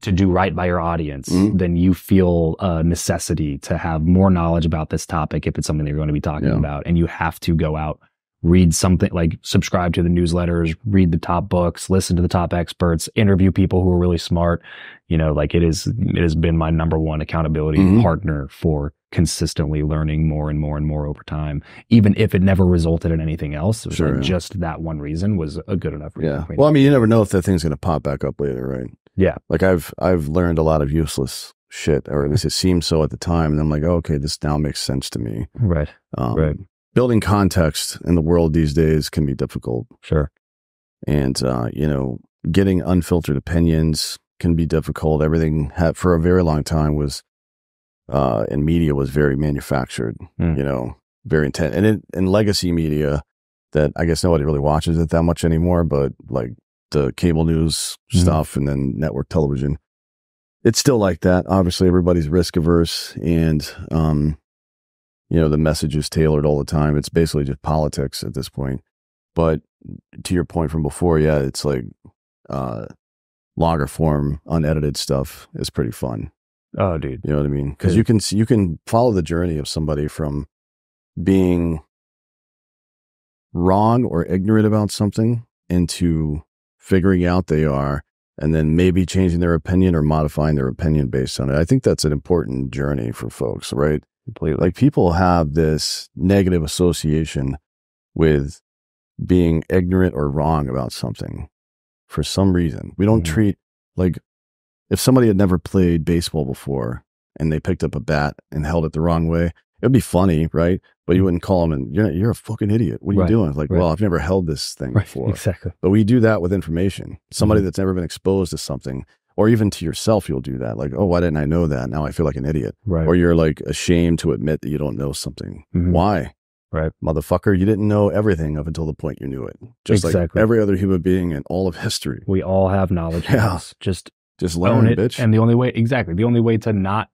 to do right by your audience, then you feel a necessity to have more knowledge about this topic if it's something that you're going to be talking about. And you have to go out, read something, like subscribe to the newsletters, read the top books, listen to the top experts, interview people who are really smart. Like it has been my number one accountability partner for consistently learning more and more and more over time, even if it never resulted in anything else. It was just that one reason was a good enough reason. Well, I mean, you never know if that thing's going to pop back up later, right? Yeah. Like I've learned a lot of useless shit, or at least it seemed so at the time. And I'm like, oh, okay, this now makes sense to me. Right. Right. Building context in the world these days can be difficult. Sure. And, getting unfiltered opinions can be difficult. Everything for a very long time was, in media was very manufactured, very intense. And in legacy media that I guess nobody really watches it that much anymore, but like the cable news stuff and then network television, it's still like that. Obviously everybody's risk averse and, the message is tailored all the time. It's basically just politics at this point. But to your point from before, it's like, longer form, unedited stuff is pretty fun. Oh, dude. You know what I mean? Because you can follow the journey of somebody from being wrong or ignorant about something into figuring out they are, and then maybe changing their opinion or modifying their opinion based on it. I think that's an important journey for folks, right? Completely. Like, people have this negative association with being ignorant or wrong about something for some reason. We don't treat, like, if somebody had never played baseball before and they picked up a bat and held it the wrong way, it'd be funny, right? But you wouldn't call them and you're a fucking idiot. What are you doing? Like, well, I've never held this thing before. Exactly. But we do that with information. Somebody that's never been exposed to something, or even to yourself, you'll do that. Like, oh, why didn't I know that? Now I feel like an idiot. Right. Or you're like ashamed to admit that you don't know something. Why? Right. Motherfucker, you didn't know everything up until the point you knew it. Just like every other human being in all of history. We all have knowledge. Yeah. Just learn own it, bitch. And the only way to not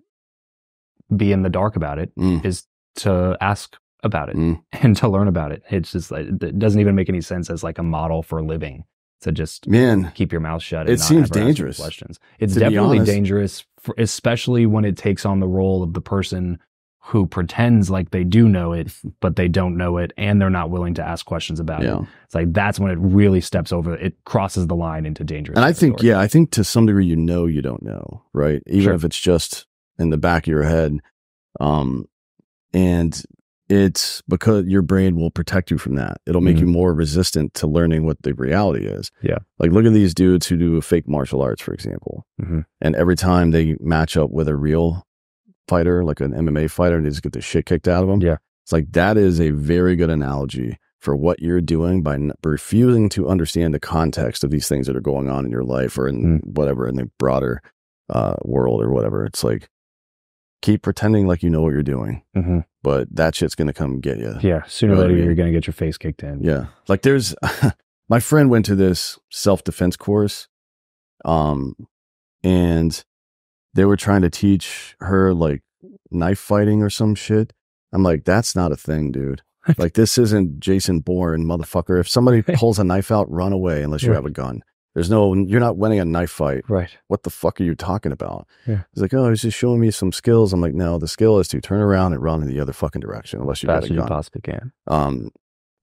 be in the dark about it is to ask about it and to learn about it. It's just like, it doesn't even make any sense as like a model for living, to just keep your mouth shut. And it seems dangerous. Questions. It's definitely dangerous, especially when it takes on the role of the person who pretends like they do know it, but they don't know it, and they're not willing to ask questions about it. It's like, that's when it really steps over. It crosses the line into dangerous. And I think to some degree, you don't know, right? Even if it's just in the back of your head. And it's because your brain will protect you from that. It'll make you more resistant to learning what the reality is. Yeah. Like, look at these dudes who do fake martial arts, for example. And every time they match up with a real fighter, like an MMA fighter, they just get the shit kicked out of them. Yeah. It's like, that is a very good analogy for what you're doing by refusing to understand the context of these things that are going on in your life, or in whatever, in the broader world or whatever. It's like, keep pretending like you know what you're doing, but that shit's going to come get you. Yeah. Sooner or later, you're going to get your face kicked in. Yeah. Like, there's, my friend went to this self-defense course, and they were trying to teach her like knife fighting or some shit. I'm like, that's not a thing, dude. Like, this isn't Jason Bourne, motherfucker. If somebody pulls a knife out, run away unless you have a gun. You're not winning a knife fight. Right. What the fuck are you talking about? Yeah. He's like, oh, he's just showing me some skills. I'm like, no, the skill is to turn around and run in the other fucking direction unless you got a gun. Fast as you possibly can.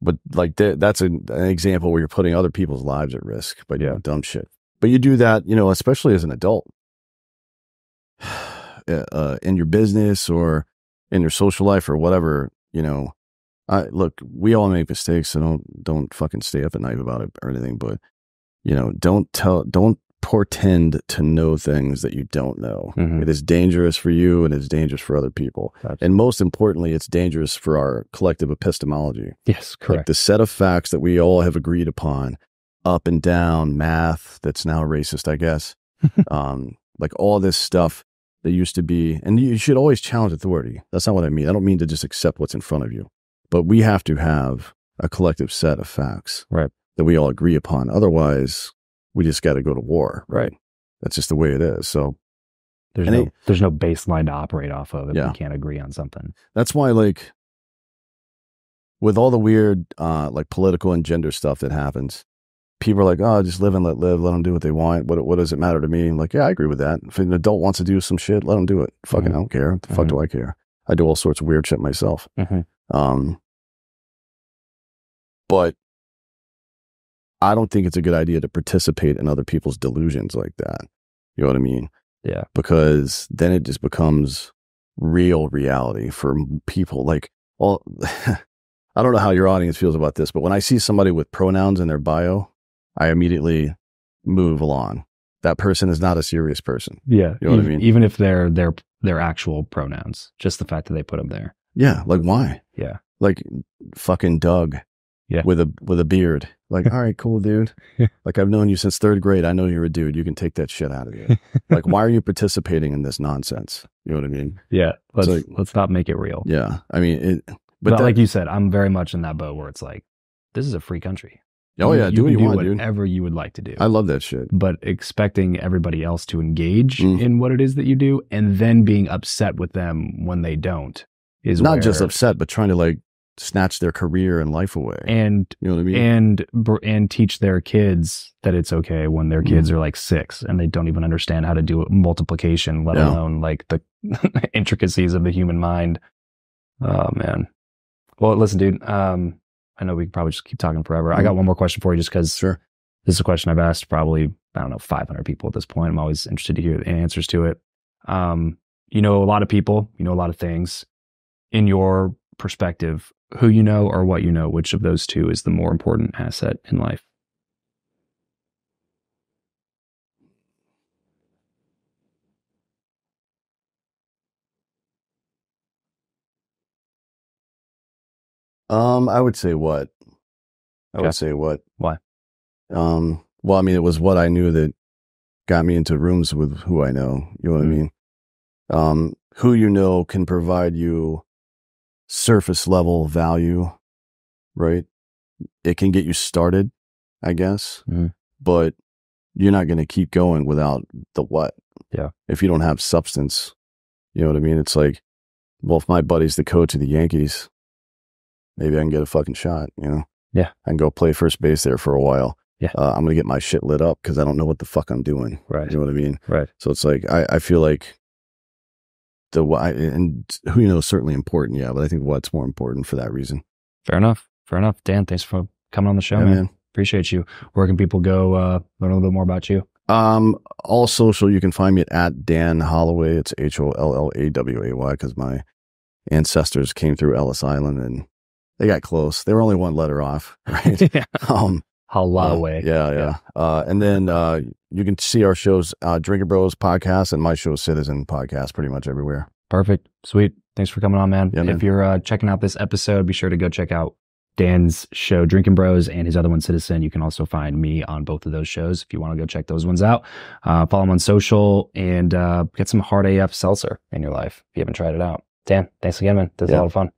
But like, that's an example where you're putting other people's lives at risk by doing dumb shit. But you do that, especially as an adult, in your business or in your social life or whatever. Look, we all make mistakes, so don't fucking stay up at night about it or anything. But don't pretend to know things that you don't know. It is dangerous for you, and it's dangerous for other people. Absolutely. And most importantly, it's dangerous for our collective epistemology. Yes, correct. Like, the set of facts that we all have agreed upon, up and down, math, that's now racist, I guess. Like, all this stuff that used to be, and you should always challenge authority. That's not what I mean. I don't mean to just accept what's in front of you, but we have to have a collective set of facts. Right. That we all agree upon. Otherwise, we just got to go to war. Right. That's just the way it is. So there's no baseline to operate off of if we can't agree on something. That's why, like, with all the weird, like, political and gender stuff that happens, people are like, oh, just live and let live. Let them do what they want. What does it matter to me? I'm like, yeah, I agree with that. If an adult wants to do some shit, let them do it. Fucking, I don't care. What the fuck do I care? I do all sorts of weird shit myself. But I don't think it's a good idea to participate in other people's delusions like that. You know what I mean? Yeah. Because then it just becomes real reality for people. Like, I don't know how your audience feels about this, but when I see somebody with pronouns in their bio, I immediately move along. That person is not a serious person. Yeah. You know what I mean? Even if they're their actual pronouns, just the fact that they put them there. Yeah. Like, why? Yeah. Like, fucking Doug. Yeah. With a beard. Like, all right, cool, dude. Like, I've known you since 3rd grade. I know you're a dude. You can take that shit out of you. Like, why are you participating in this nonsense? You know what I mean? Yeah. Let's not make it real. Yeah. I mean, but like you said, I'm very much in that boat where it's like, this is a free country. Oh yeah, do what you want, dude. Whatever you would like to do. I love that shit. But expecting everybody else to engage in what it is that you do, and then being upset with them when they don't, is not just upset, but trying to, like, snatch their career and life away. And you know what I mean? And teach their kids that it's okay when their kids are like 6 and they don't even understand how to do multiplication, let alone like the intricacies of the human mind. Oh man. Well, listen, dude. I know we could probably just keep talking forever. I got one more question for you, just because this is a question I've asked probably, I don't know, 500 people at this point. I'm always interested to hear the answers to it. You know a lot of people, you know a lot of things. In your perspective, who you know or what you know, which of those two is the more important asset in life? I would say what? Would say what? Why? Well, I mean, it was what I knew that got me into rooms with who I know. You know what I mean? Who you know can provide you surface level value, right? It can get you started, I guess, but you're not going to keep going without the what. Yeah. If you don't have substance, you know what I mean? It's like, well, if my buddy's the coach of the Yankees, maybe I can get a fucking shot, you know? Yeah. I can go play first base there for a while. Yeah. I'm going to get my shit lit up because I don't know what the fuck I'm doing. Right. You know what I mean? Right. So it's like, I feel like the why, and who you know is certainly important, yeah, but I think what's more important for that reason. Fair enough. Dan, thanks for coming on the show, man. Appreciate you. Where can people go learn a little bit more about you? All social, you can find me at Dan Hollaway. It's Hollaway, because my ancestors came through Ellis Island and they got close. They were only one letter off, right? Holloway. And then you can see our shows, Drinkin Bros podcast, and my show, Citizen podcast, pretty much everywhere. Perfect. Sweet. Thanks for coming on, man. Yeah, man. If you're checking out this episode, be sure to go check out Dan's show, Drinkin Bros, and his other one, Citizen. You can also find me on both of those shows if you want to go check those ones out. Follow him on social and get some hard AF seltzer in your life if you haven't tried it out. Dan, thanks again, man. This was a lot of fun.